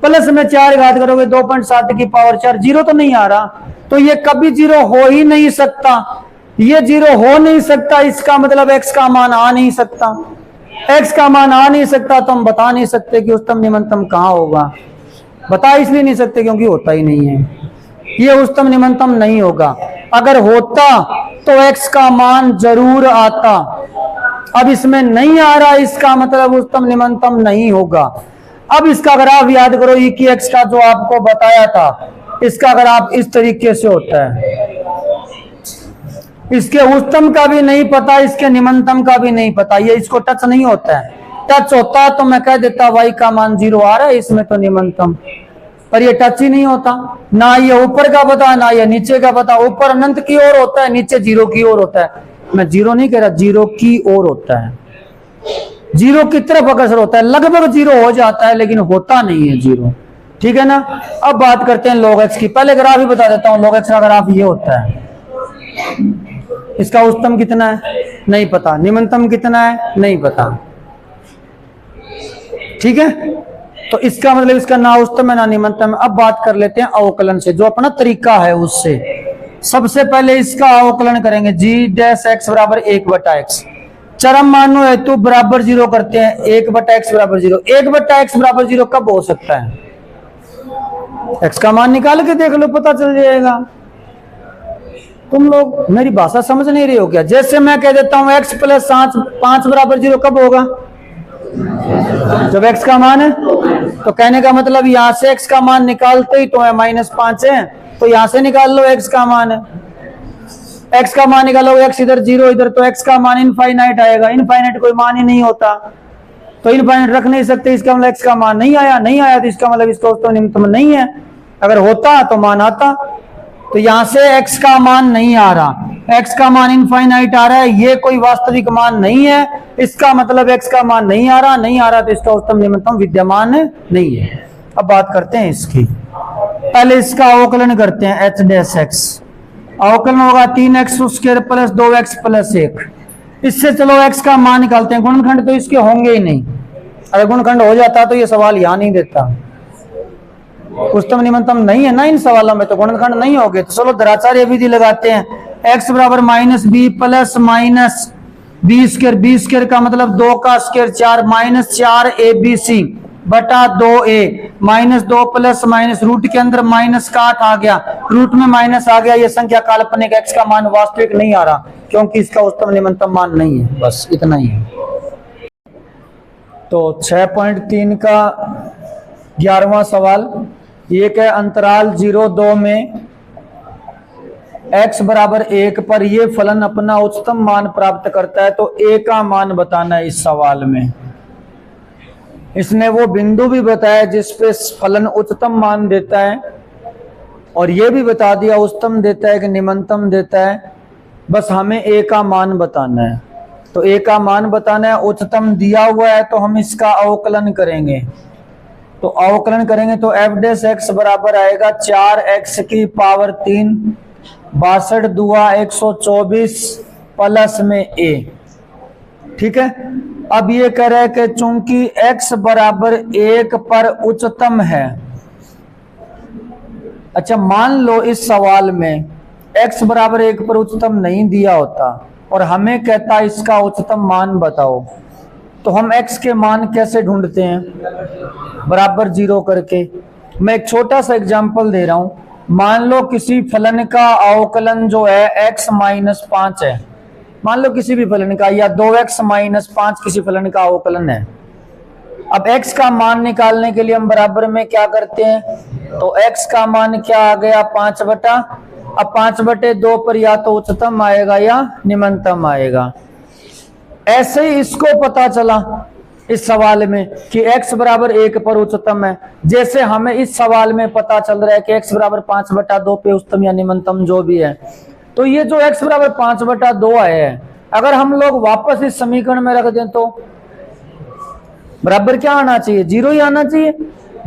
प्लस में 4 घात करोगे 2.7 की पावर 4, 0 तो नहीं आ रहा। तो ये कभी 0 हो ही नहीं सकता, ये 0 हो नहीं सकता। इसका मतलब x का मान आ नहीं सकता। x का मान आ नहीं सकता तो हम बता नहीं सकते कि उच्चतम निम्नतम कहाँ होगा। बता इसलिए नहीं सकते क्योंकि होता ही नहीं है, ये उच्चतम निम्नतम नहीं होगा। अगर होता तो x का मान जरूर आता, अब इसमें नहीं आ रहा, इसका मतलब उच्चतम निम्नतम नहीं होगा। अब इसका ग्राफ याद करो, ई की एक्स का जो आपको बताया था, इसका ग्राफ इस तरीके से होता है। इसके उच्चतम का भी नहीं पता, इसके निम्नतम का भी नहीं पता, ये इसको टच नहीं होता है। टच होता तो मैं कह देता y का मान 0 आ रहा है, इसमें तो निम्नतम, पर ये टच ही नहीं होता। ना ये ऊपर का पता ना ये नीचे का पता। ऊपर अनंत की ओर होता है, नीचे 0 की ओर होता है। मैं 0 नहीं कह रहा, 0 की ओर होता है, 0 की तरफ अग्रसर होता है। लगभग 0 हो जाता है लेकिन होता नहीं है 0, ठीक है ना। अब बात करते हैं log x की। पहले ग्राफ ही बता देता हूं, log x का ग्राफ ये होता है। इसका उच्चतम कितना है नहीं पता, निम्नतम कितना है नहीं पता, ठीक है। तो इसका मतलब इसका ना उच्चतम है ना निम्नतम है। अब बात कर लेते हैं अवकलन से, जो अपना तरीका है उससे। सबसे पहले इसका अवकलन करेंगे, g डैश x बराबर 1/x। चरम मानो हेतु बराबर 0 करते हैं, 1/x बराबर 0। 1/x बराबर 0 कब हो सकता है, x का मान निकाल के देख लो, पता चल जाएगा। तुम लोग मेरी भाषा समझ नहीं रहे हो क्या। जैसे मैं कह देता हूं x + 5 बराबर 0 कब होगा, जब x का मान है। तो कहने का मतलब यहां से x का मान निकालते ही तो है -5 है, तो यहां से निकाल लो x का मान है। x का मान निकालोगे, x इधर 0 इधर, तो x का मान इनफाइनाइट आएगा। इनफाइनाइट कोई मान ही नहीं होता, तो इनफाइनाइट रख नहीं सकते। इसका मतलब x का मान नहीं आया, नहीं आया तो इसका मतलब इसका उच्चतम निम्नतम नहीं है। अगर होता तो मान आता। तो यहां से x का मान नहीं आ रहा, x का मान इनफाइनाइट आ रहा है, ये कोई वास्तविक मान नहीं है। इसका मतलब x का मान नहीं आ रहा, नहीं आ रहा तो इसका उच्चतम निम्नतम विद्यमान नहीं है। अब बात करते हैं इसकी। पहले इसका अवकलन करते हैं, h डैश x। अवकलन होगा 3x square plus 2x plus 1। इससे चलो x का मान निकालते हैं। गुणनखंड तो इसके होंगे ही नहीं, अगर गुणनखंड हो जाता तो ये सवाल यहां नहीं देता। उच्चतम निम्नतम नहीं है ना इन सवालों में, तो गुणनखंड नहीं होगे। तो चलो द्राचार्य विधि लगाते हैं। x बराबर -b plus -b square, b square का मतलब 2 का स्क्वायर 4, -4abc बटा 2a, -2 प्लस माइनस, रूट के अंदर माइनस का 8 आ गया, रूट में माइनस आ गया। ये संख्या काल्पनिक, x का मान वास्तविक नहीं आ रहा क्योंकि इसका उच्चतम निम्नतम मान नहीं है। बस इतना ही है। तो 6.3 का 11वां सवाल ये क्या, अंतराल 0-2 में x बराबर 1 पर ये फलन अपना उच्चतम मान प्राप्त करता है, तो a का मान बताना है इस सवाल में। इसने वो बिंदु भी बताया जिस पे फलन उच्चतम मान देता है, और ये भी बता दिया उच्चतम देता है कि निम्नतम देता है। बस हमें a का मान बताना है। तो a का मान बताना है, उच्चतम दिया हुआ है तो हम इसका अवकलन करेंगे। तो अवकलन करेंगे तो f डैश x बराबर आएगा 4x की पावर 3, 62 दूआ 124 प्लस में a, ठीक है। अब ये कह रहा है कि चूंकि x बराबर 1 पर उच्चतम है, अच्छा, मान लो इस सवाल में x बराबर 1 पर उच्चतम नहीं दिया होता और हमें कहता इसका उच्चतम मान बताओ, तो हम x के मान कैसे ढूंढते हैं? बराबर 0 करके। मैं एक छोटा सा एग्जांपल दे रहा हूं। मान लो किसी फलन का अवकलन जो है x माइनस 5 है, मान लो किसी भी फलन का, या 2x माइनस 5 किसी फलन का अवकलन है। अब x का मान निकालने के लिए हम बराबर में क्या करते हैं? तो x का मान क्या आ गया? 5 बटा, अब 5/2 पर या तो उच्चतम आएगा या निम्नतम आएगा। ऐसे ही इसको पता चला इस सवाल में कि x बराबर 1 पर उच्चतम है, जैसे हमें इस सवाल में पता चल रहा है कि x बराबर 5/2 पे उच्चतम या निम्नतम जो भी है। तो ये जो x बराबर 5/2 आया है, अगर हम लोग वापस इस समीकरण में रख दें तो बराबर क्या आना चाहिए? 0 ही आना चाहिए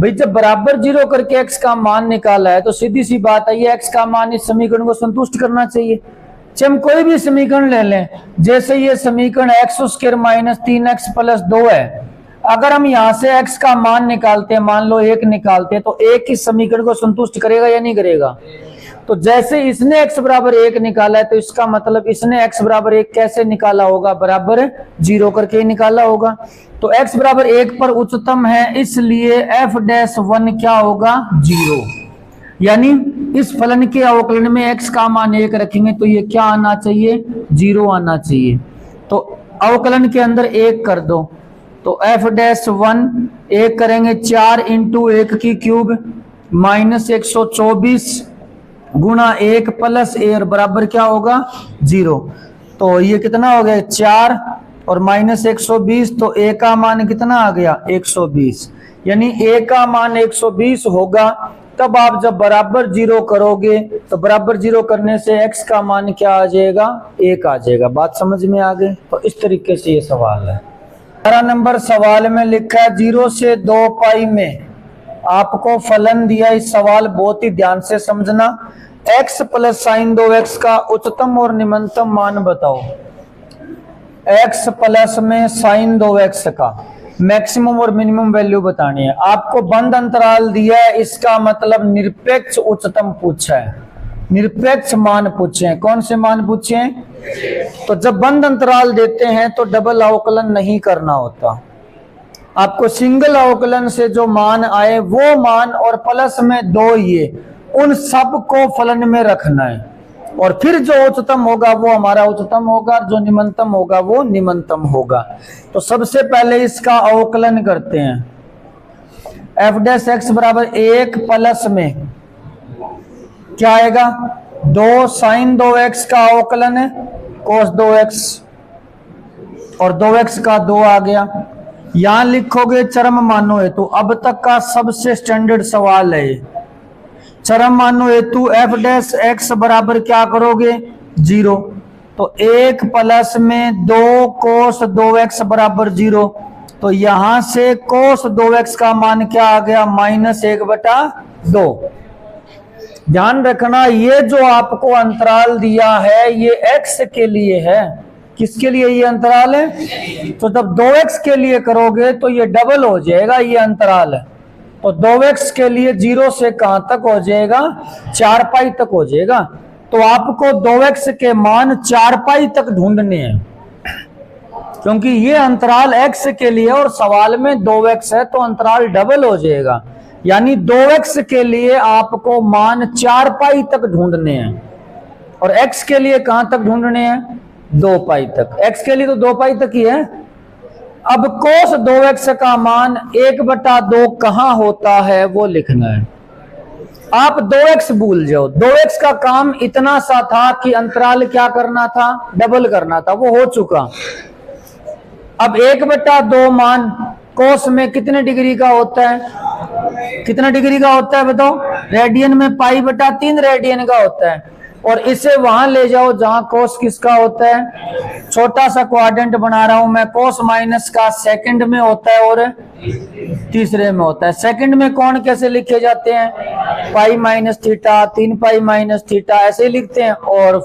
भाई। जब बराबर 0 करके x का मान निकाला है तो सीधी सी बात है ये x का मान इस समीकरण को संतुष्ट करना चाहिए। हम कोई भी समीकरण ले लें, जैसे ये समीकरण x² माइनस 3x प्लस 2 है, अगर हम यहां से x का मान निकालते हैं, मान लो 1 निकालते हैं, तो 1 इस समीकरण को संतुष्ट करेगा या नहीं करेगा? तो जैसे इसने x बराबर 1 निकाला है, तो इसका मतलब इसने x बराबर 1 कैसे निकाला होगा? बराबर 0 करके निकाला होगा। तो x बराबर 1 पर उच्चतम है, इसलिए f'1 क्या होगा? 0। यानी इस फलन के अवकलन में x का मान 1 रखेंगे तो ये क्या आना चाहिए? 0 आना चाहिए। तो अवकलन के अंदर 1 कर दो, तो f'1 1 करेंगे 4 इंटू 1 की क्यूब माइनस 124 गुणा 1 प्लस a और बराबर क्या होगा? 0। तो ये कितना हो गया? 4 और माइनस 120, तो a का मान कितना आ गया? 120। यानी a का मान 120 होगा। तब आप जब बराबर 0 करोगे तो बराबर 0 करने से x का मान क्या आ जाएगा? 1 आ जाएगा। बात समझ में आ गई? तो इस तरीके से ये सवाल है। 11 नंबर सवाल में लिखा है 0 से 2 पाई में आपको फलन दिया। इस सवाल बहुत ही ध्यान से समझना। x प्लस साइन 2x का उच्चतम और निम्नतम मान बताओ। x प्लस में साइन 2x का मैक्सिमम और मिनिमम वैल्यू बतानी है। आपको बंद अंतराल दिया है, इसका मतलब निरपेक्ष उच्चतम पूछा है, निरपेक्ष मान पूछे हैं। कौन से मान पूछे हैं? तो जब बंद अंतराल देते हैं तो डबल अवकलन नहीं करना होता। आपको सिंगल अवकलन से जो मान आए वो मान और प्लस में 2 ये, उन सब को फलन में रखना है, और फिर जो उच्चतम होगा वो हमारा उच्चतम होगा, जो निम्नतम होगा वो निम्नतम होगा। तो सबसे पहले इसका अवकलन करते हैं। f' बराबर 1 प्लस में क्या आएगा? 2 साइन 2x का अवकलन है cos 2x, और 2x का 2 आ गया। यहां लिखोगे चरम मानो हेतु। अब तक का सबसे स्टैंडर्ड सवाल है। चरम मानो हेतु f' बराबर क्या करोगे? 0। तो 1 प्लस में 2 cos 2x बराबर 0। तो यहां से cos 2x का मान क्या आ गया? -1/2। ध्यान रखना, ये जो आपको अंतराल दिया है ये x के लिए है। किसके लिए ये अंतराल है? तो जब 2x के लिए करोगे तो ये डबल हो जाएगा, ये अंतराल है। तो 2x के लिए 0 से कहां तक हो जाएगा? 4 पाई तक हो जाएगा। तो आपको 2x के मान 4 पाई तक ढूंढने हैं, क्योंकि ये अंतराल x के लिए और सवाल में 2x है, तो अंतराल डबल हो जाएगा। यानी 2x के लिए आपको मान 4 पाई तक ढूंढने हैं, और x के लिए कहां तक ढूंढने हैं? 2 पाई तक। x के लिए तो 2 पाई तक ही है। अब cos 2x का मान 1/2 कहां होता है वो लिखना है। आप 2x भूल जाओ, 2x का काम इतना सा था कि अंतराल क्या करना था? डबल करना था, वो हो चुका। अब 1/2 मान cos में कितने डिग्री का होता है? कितना डिग्री का होता है बताओ? रेडियन में π/3 रेडियन का होता है। और इसे वहां ले जाओ जहां cos किसका होता है? छोटा सा क्वाड्रेंट बना रहा हूं मैं। cos माइनस का सेकंड में होता है और तीसरे में होता है। सेकंड में कौन कैसे लिखे जाते हैं? π-θ, 3π-θ ऐसे ही लिखते हैं। और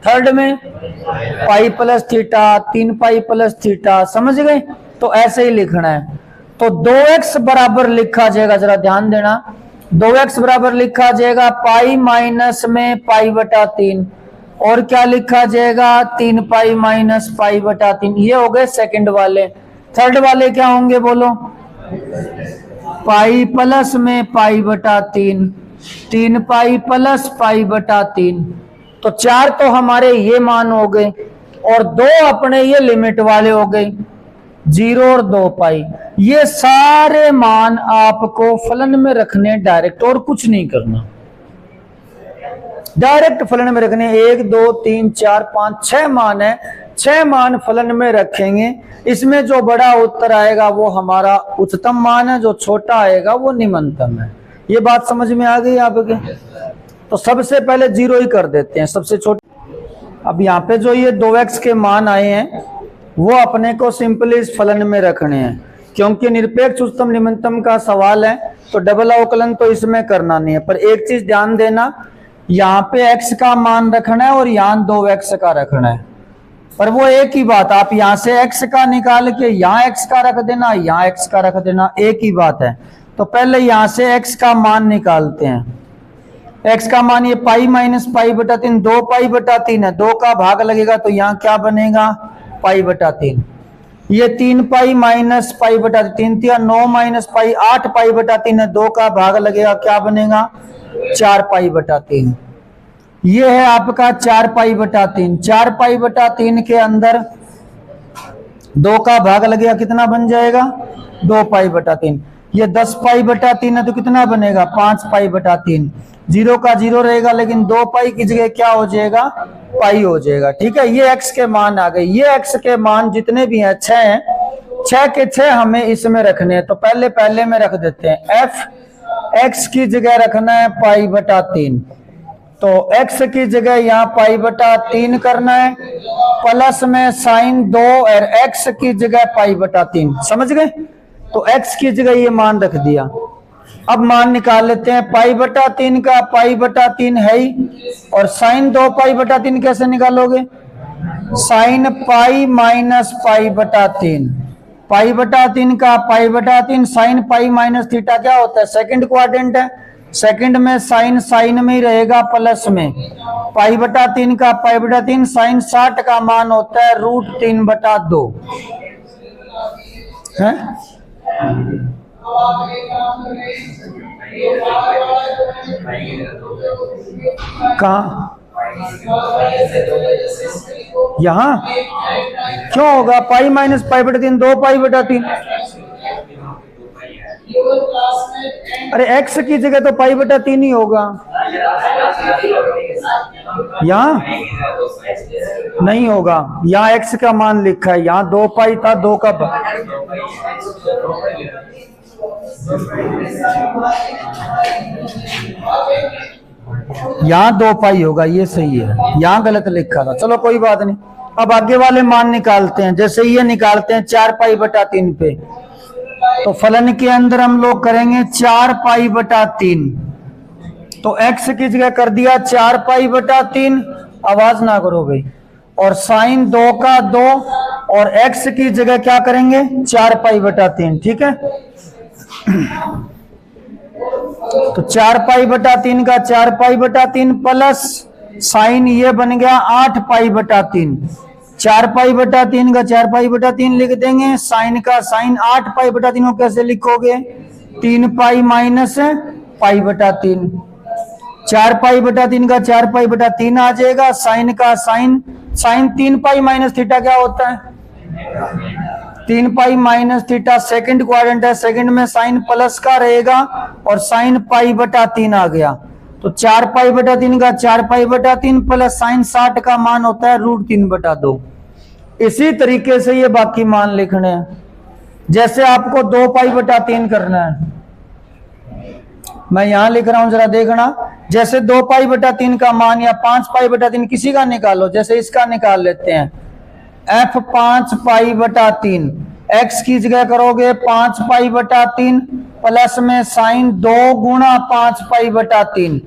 थर्ड में π+θ, 3π+θ। समझ गए? तो ऐसे ही लिखना है। तो 2x बराबर लिखा जाएगा, जरा ध्यान देना। 2x बराबर लिखा जाएगा पाई माइनस में पाई बटा 3, और क्या लिखा जाएगा 3 पाई माइनस पाई बटा 3। ये हो गए सेकंड वाले। थर्ड वाले क्या होंगे बोलो? पाई प्लस में पाई बटा 3, 3 पाई प्लस पाई बटा 3। तो 4 तो हमारे ये मान हो गए, और 2 अपने ये लिमिट वाले हो गए, 0 और 2 पाई। ये सारे मान आपको फलन में रखने डायरेक्ट, और कुछ नहीं करना, डायरेक्ट फलन में रखने। 1 2 3 4 5 6 मान है, 6 मान फलन में रखेंगे। इसमें जो बड़ा उत्तर आएगा वो हमारा उच्चतम मान है, जो छोटा आएगा वो निम्नतम है। ये बात समझ में आ गई आपके? तो सबसे पहले 0 ही कर देते हैं, सबसे छोटे। अब यहाँ पे जो ये 2x के मान आए हैं वो अपने को सिंपली इस फलन में रखने हैं, क्योंकि निरपेक्ष उच्चतम निम्नतम का सवाल है, तो डबल अवकलन तो इसमें करना नहीं है। पर एक चीज ध्यान देना, यहाँ पे x का मान रखना है और यहाँ 2x का रखना है, पर वो एक ही बात। आप यहाँ से x का निकाल के यहाँ x का रख देना, यहाँ x का रख देना, एक ही बात है। तो पहले यहाँ से x का मान निकालते हैं। x का मान ये पाई माइनस पाई बटा 3, 2 पाई बटा 3 है, 2 का भाग लगेगा तो यहाँ क्या बनेगा पाई बटा 3। ये 3 पाई माइनस पाई बटा 3, 3 9 माइनस पाई 8 पाई बटा 3 है, 2 का भाग लगेगा क्या बनेगा 4 पाई बटा 3। ये है आपका 4 पाई बटा 3। 4 पाई बटा 3 के अंदर 2 का भाग लगेगा, कितना बन जाएगा 2 पाई बटा 3। ये 10 पाई बटा 3 है तो कितना बनेगा 5 पाई बटा 3। 0 का 0 रहेगा, लेकिन 2 पाई की जगह क्या हो जाएगा पाई हो जाएगा। ठीक है, ये x के मान आ गए। ये x के मान जितने भी हैं 6 हैं, 6 के 6 हमें इसमें रखने हैं। तो पहले में रख देते हैं। f x की जगह रखना है पाई बटा 3, तो x की जगह यहाँ पाई बटा 3 करना है, प्लस में साइन 2 और x की जगह पाई बटा 3। समझ गए? तो x की जगह ये मान रख दिया। अब मान निकाल लेते हैं। पाई बटा 3 का पाई बटा 3 है ही, और साइन 2 पाई बटा 3 कैसे निकालोगे? साइन पाई माइनस पाई बटा 3, पाई बटा 3 का पाई बटा 3, साइन पाई माइनस थीटा क्या होता है सेकंड क्वाड्रेंट है, सेकंड में साइन साइन में ही रहेगा प्लस में। पाई बटा 3 का पाई बटा 3, साइन 60 का मान होता है √3 बटा 2 है। कहाँ यहाँ क्यों होगा पाई माइनस पाई बटा 3, 2 पाई बटा 3। अरे x की जगह तो पाई बटा 3 ही होगा, यहाँ नहीं होगा। यहाँ x का मान लिखा है, यहाँ 2 पाई था, 2 का यहाँ 2 पाई होगा, ये सही है, यहाँ गलत लिखा था। चलो कोई बात नहीं। अब आगे वाले मान निकालते हैं। जैसे ये निकालते हैं 4 पाई बटा 3 पे, तो फलन के अंदर हम लोग करेंगे 4 पाई बटा 3। तो x की जगह कर दिया 4 पाई बटा 3, आवाज ना करो भाई, और साइन 2 का 2, और x की जगह क्या करेंगे 4 पाई बटा 3। ठीक है, तो 4 पाई बटा 3 का 4 पाई बटा 3 प्लस साइन ये बन गया 8 पाई बटा 3। 4 पाई बटा 3 का 4 पाई बटा 3 लिख देंगे, साइन का साइन 8 पाई बटा 3 को कैसे लिखोगे 3 पाई माइनस पाई बटा 3। 4 पाई बटा 3 का 4 पाई बटा 3 आ जाएगा, साइन का साइन 3 पाई माइनस थीटा क्या होता है 3 pi minus theta second quadrant है, सेकंड में साइन प्लस का रहेगा, और साइन पाई बटा 3 आ गया। तो 4 पाई बटा 3 का 4 पाई बटा 3 प्लस साइन 60 का मान होता है √3 बटा 2। इसी तरीके से ये बाकी मान लिखने हैं। जैसे आपको 2 पाई बटा 3 करना है, मैं यहां लिख रहा हूं, जरा देखना। जैसे 2 पाई बटा 3 का मान या 5 पाई बटा 3 किसी का निकालो, जैसे इसका निकाल लेते हैं f 5 पाई बटा 3, x की जगह करोगे 5 पाई बटा 3 प्लस में साइन 2 गुणा 5 पाई बटा 3।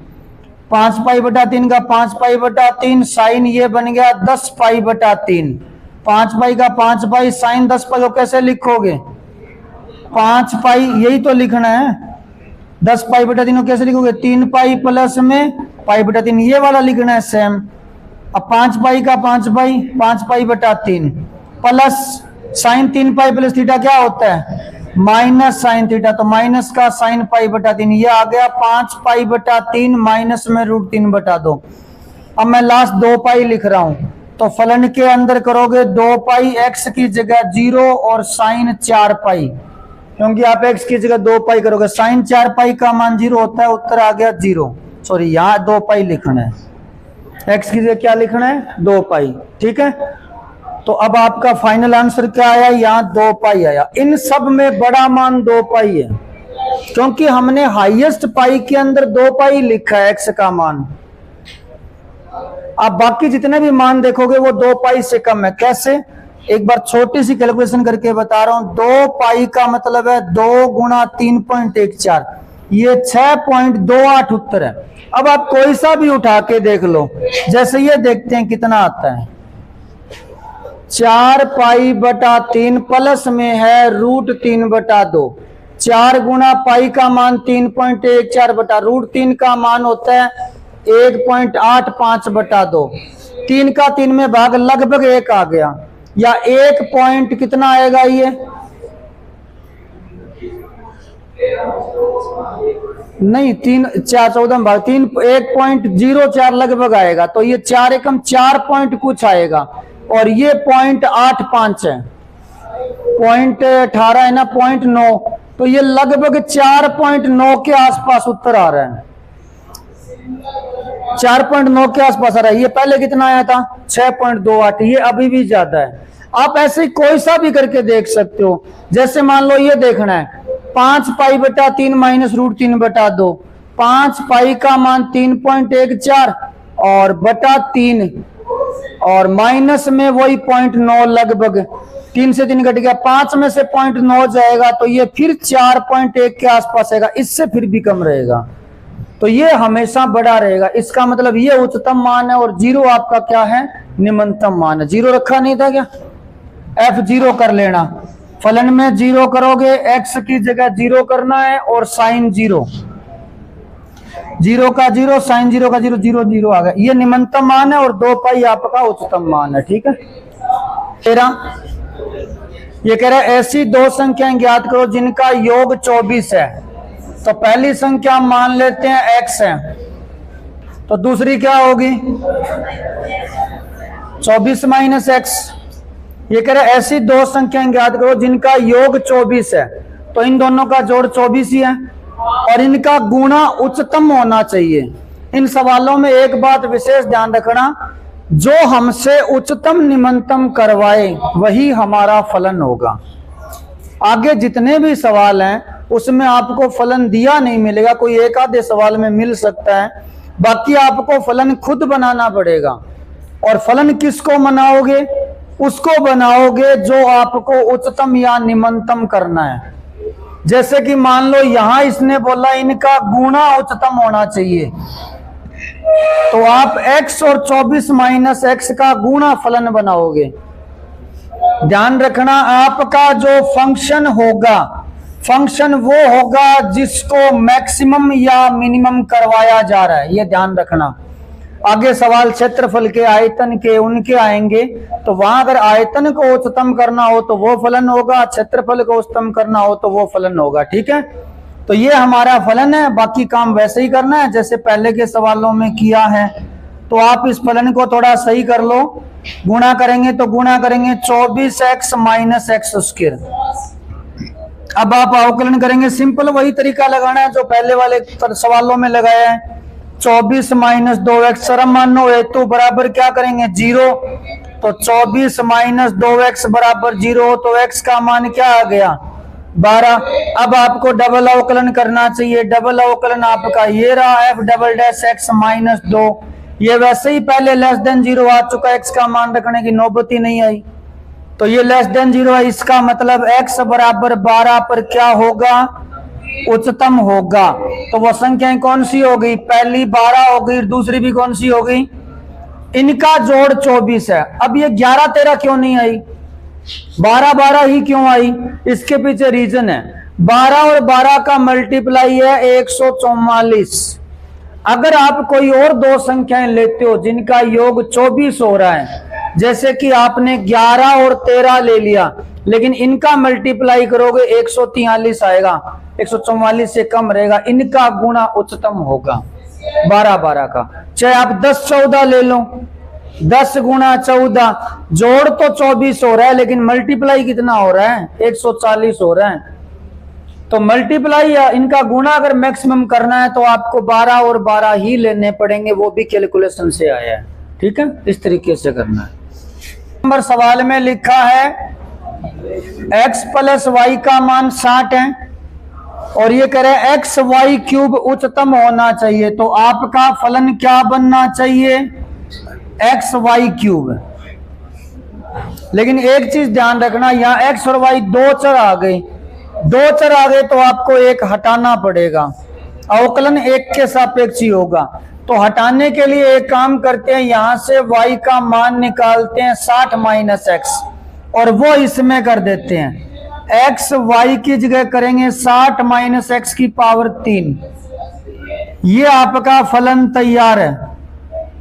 5 पाई बटा 3 का 5 पाई बटा 3, साइन ये बन गया 10 पाई बटा 3। 5 पाई का 5 पाई, साइन 10 पाई को कैसे लिखोगे 5 पाई, यही तो लिखना है 10 पाई बटा 3 को कैसे लिखोगे, 3 पाई प्लस में पाई बटा 3, ये वाला लिखना है सेम। अब 5 पाई का 5 पाई बटा 3 plus sign 3 pi plus theta क्या होता है, माइनस साइन थीटा, तो माइनस का साइन पाई बटा 3, ये आ गया 5 पाई बटा 3 माइनस में रूट 3 बटा 2। अब मैं लास्ट 2 पाई लिख रहा हूं, तो फलन के अंदर करोगे 2 पाई एक्स की जगह 0 और साइन 4 पाई, क्योंकि आप एक्स की जगह 2 पाई करोगे, साइन 4 पाई का मान 0 होता है, उत्तर आ गया 0। सॉरी, यहां 2 पाई लिखना है, एक्स की जगह क्या लिखना है, 2 पाई। ठीक है, तो अब आपका फाइनल आंसर क्या आया, यहां 2 पाई आया। इन सब में बड़ा मान 2 पाई है, क्योंकि हमने हाईएस्ट पाई के अंदर 2 पाई लिखा है एक्स का मान। आप बाकी जितने भी मान देखोगे वो 2 पाई से कम है। कैसे, एक बार छोटी सी कैलकुलेशन करके बता रहा हूं। 2 पाई का मतलब है 2 गुणा 3.14, ये 6.28 उत्तर है। अब आप कोई सा भी उठा के देख लो, जैसे ये देखते हैं कितना आता है, 4 पाई बटा 3 प्लस में है रूट 3 बटा 2, 4 गुणा पाई का मान 3.14 बटा रूट 3 का मान होता है 1.85 बटा 2, 3 का 3 में भाग लगभग 1 आ गया, या 1 पॉइंट कितना आएगा, ये नहीं 3 4 14 भाग 3 1.04 लगभग आएगा, तो ये 4 एकम 4 पॉइंट कुछ आएगा, और ये 0.85 है, 0.18 है ना, 0.9, तो ये लगभग 4.9 के आसपास उत्तर आ रहा है, 4.9 के आसपास आ रहा है। ये पहले कितना आया था, 6.28, ये अभी भी ज्यादा है। आप ऐसे कोई सा भी करके देख सकते हो। जैसे मान लो ये देखना है, 5 पाई बटा 3 माइनस रूट 3 बटा 2, 5 पाई का मान 3.14 और बटा 3 और माइनस में वही 0.9, लगभग 3 से 3 घट गया, 5 में से 0.9 जाएगा, तो ये फिर 4.1 के आसपास आएगा, इससे फिर भी कम रहेगा, तो ये हमेशा बड़ा रहेगा। इसका मतलब ये उच्चतम मान है, और 0 आपका क्या है, निम्नतम मान है। 0 रखा नहीं था क्या, F0 कर लेना, फलन में 0 करोगे, x की जगह 0 करना है, और साइन 0, 0 का 0 साइन 0 का 0, 0 0 आ गया, ये निम्नतम मान है, और 2 पाई आपका उच्चतम मान है। ठीक है, 13 ये कह रहा है ऐसी 2 संख्याएं ज्ञात करो जिनका योग 24 है। तो पहली संख्या मान लेते हैं x है, तो दूसरी क्या होगी, 24 माइनस x। ये कह रहा है ऐसी 2 संख्याएं ज्ञात करो जिनका योग 24 है, तो इन दोनों का जोड़ 24 ही है, और इनका गुणा उच्चतम होना चाहिए। इन सवालों में एक बात विशेष ध्यान रखना, जो हमसे उच्चतम निम्नतम करवाए वही हमारा फलन होगा। आगे जितने भी सवाल हैं उसमें आपको फलन दिया नहीं मिलेगा, कोई एक आधे सवाल में मिल सकता है, बाकी आपको फलन खुद बनाना पड़ेगा। और फलन किसको बनाओगे, उसको बनाओगे जो आपको उच्चतम या निम्नतम करना है। जैसे कि मान लो यहां इसने बोला इनका गुणा उच्चतम होना चाहिए, तो आप x और 24 माइनस x का गुणा फलन बनाओगे। ध्यान रखना, आपका जो फंक्शन होगा, फंक्शन वो होगा जिसको मैक्सिमम या मिनिमम करवाया जा रहा है, ये ध्यान रखना। आगे सवाल क्षेत्रफल के, आयतन के, उनके आएंगे, तो वहां अगर आयतन को उच्चतम करना हो तो वो फलन होगा, क्षेत्रफल को उच्चतम करना हो तो वो फलन होगा। ठीक है, तो ये हमारा फलन है, बाकी काम वैसे ही करना है जैसे पहले के सवालों में किया है। तो आप इस फलन को थोड़ा सही कर लो, गुणा करेंगे तो गुणा करेंगे 24x माइनस एक्स स्क्वायर। अब आप अवकलन करेंगे, सिंपल वही तरीका लगाना है जो पहले वाले सवालों में लगाया है, 24 माइनस 2x सरम मानो हेतु बराबर क्या करेंगे 0, तो 24 माइनस 2x बराबर 0, तो x का मान क्या आ गया 12। अब आपको डबल अवकलन करना चाहिए, डबल अवकलन आपका ये रहा f double dash x minus 2, ये वैसे ही पहले लेस देन 0 आ चुका, x का मान रखने की नौबत ही नहीं आई, तो ये लेस देन 0 है, इसका मतलब x बराबर 12 पर क्या होगा, उच्चतम होगा। तो वो संख्याएं कौन सी हो गई, पहली 12 हो गई, दूसरी भी कौन सी हो गई, इनका जोड़ 24 है। अब ये 11 13 क्यों नहीं आई, 12 12 ही क्यों आई, इसके पीछे रीजन है। 12 और 12 का मल्टीप्लाई है 144। अगर आप कोई और दो संख्याएं लेते हो जिनका योग 24 हो रहा है, जैसे कि आपने 11 और 13 ले लिया, लेकिन इनका मल्टीप्लाई करोगे 143 आएगा, 144 से कम रहेगा, इनका गुणा उच्चतम होगा 12 12 का। चाहे आप 10 14 ले लो, 10 गुणा 14, जोड़ तो 24 हो रहा है लेकिन मल्टीप्लाई कितना हो रहा है, 140 हो रहा है। तो मल्टीप्लाई या इनका गुणा अगर मैक्सिमम करना है तो आपको 12 और 12 ही लेने पड़ेंगे, वो भी कैलकुलेशन से आया है। ठीक है, इस तरीके से करना है। नंबर सवाल में लिखा है x प्लस वाई का मान 60 है और ये कह रहे हैं एक्स वाई क्यूब उच्चतम होना चाहिए, तो आपका फलन क्या बनना चाहिए, एक्स वाई क्यूब। लेकिन एक चीज ध्यान रखना, यहाँ एक्स और वाई दो चर आ गए, दो चर आ गए तो आपको एक हटाना पड़ेगा, अवकलन एक के सापेक्ष ही होगा। तो हटाने के लिए एक काम करते हैं, यहां से y का मान निकालते हैं 60 माइनस एक्स और वो इसमें कर देते हैं, x y की जगह करेंगे 60 माइनस एक्स की पावर 3। ये आपका फलन तैयार है।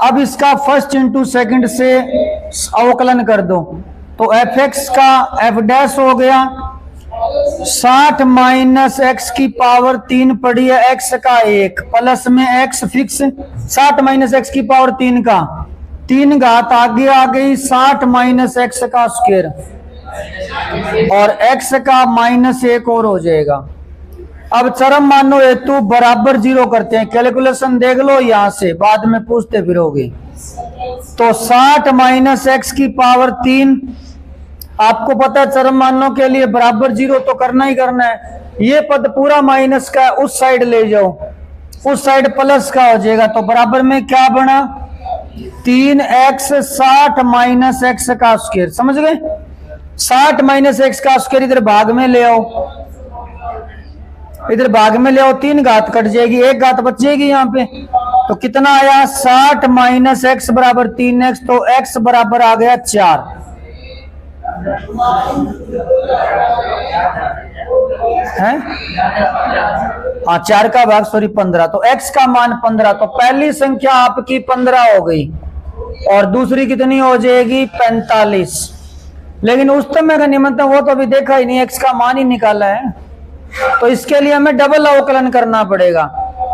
अब इसका फर्स्ट इंटू सेकंड से अवकलन कर दो, तो एफ एक्स का एफ डैश हो गया, 60 माइनस एक्स की पावर 3 पड़ी है, एक्स का 1 प्लस में एक्स फिक्स, 60 माइनस एक्स की पावर 3 का 3 घात आगे आ गई, 60 माइनस एक्स का स्क्वायर और एक्स का माइनस 1 और हो जाएगा। अब चरम मानो हेतु बराबर 0 करते हैं, कैलकुलेशन देख लो यहां से, बाद में पूछते फिरोगे। तो 60 माइनस एक्स की पावर 3, आपको पता है चरम मानों के लिए बराबर 0 तो करना ही करना है। ये पद पूरा माइनस का उस साइड ले जाओ, उस साइड प्लस का हो जाएगा, तो बराबर में क्या बना, 3x 60 माइनस एक्स का स्क्वायर। समझ गए, 60 माइनस एक्स का स्क्वायर इधर भाग में ले आओ, इधर भाग में ले आओ, 3 घात कट जाएगी, 1 घात बच जाएगी यहाँ पे। तो कितना आया, 60 माइनस एक्स बराबर 3x, तो x बराबर आ गया 4 है, हाँ 4 का भाग सॉरी 15, तो x का मान 15। तो पहली संख्या आपकी 15 हो गई और दूसरी कितनी हो जाएगी, 45। लेकिन उस समय का निमंत्रण वो तो अभी देखा ही नहीं, x का मान ही निकाला है, तो इसके लिए हमें डबल अवकलन करना पड़ेगा।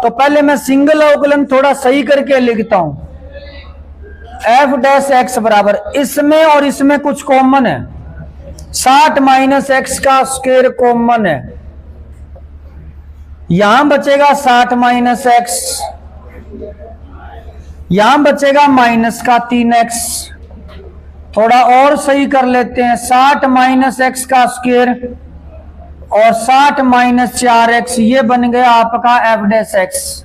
तो पहले मैं सिंगल अवकलन थोड़ा सही करके लिखता हूं, एफ डैश एक्स बराबर, इसमें और इसमें कुछ कॉमन है, 60 माइनस एक्स का स्क्वायर कॉमन है, यहां बचेगा 60 माइनस एक्स, यहां बचेगा माइनस का 3x। थोड़ा और सही कर लेते हैं, 60 माइनस एक्स का स्क्वायर और 60 माइनस 4x, ये बन गया आपका एफ डैश एक्स।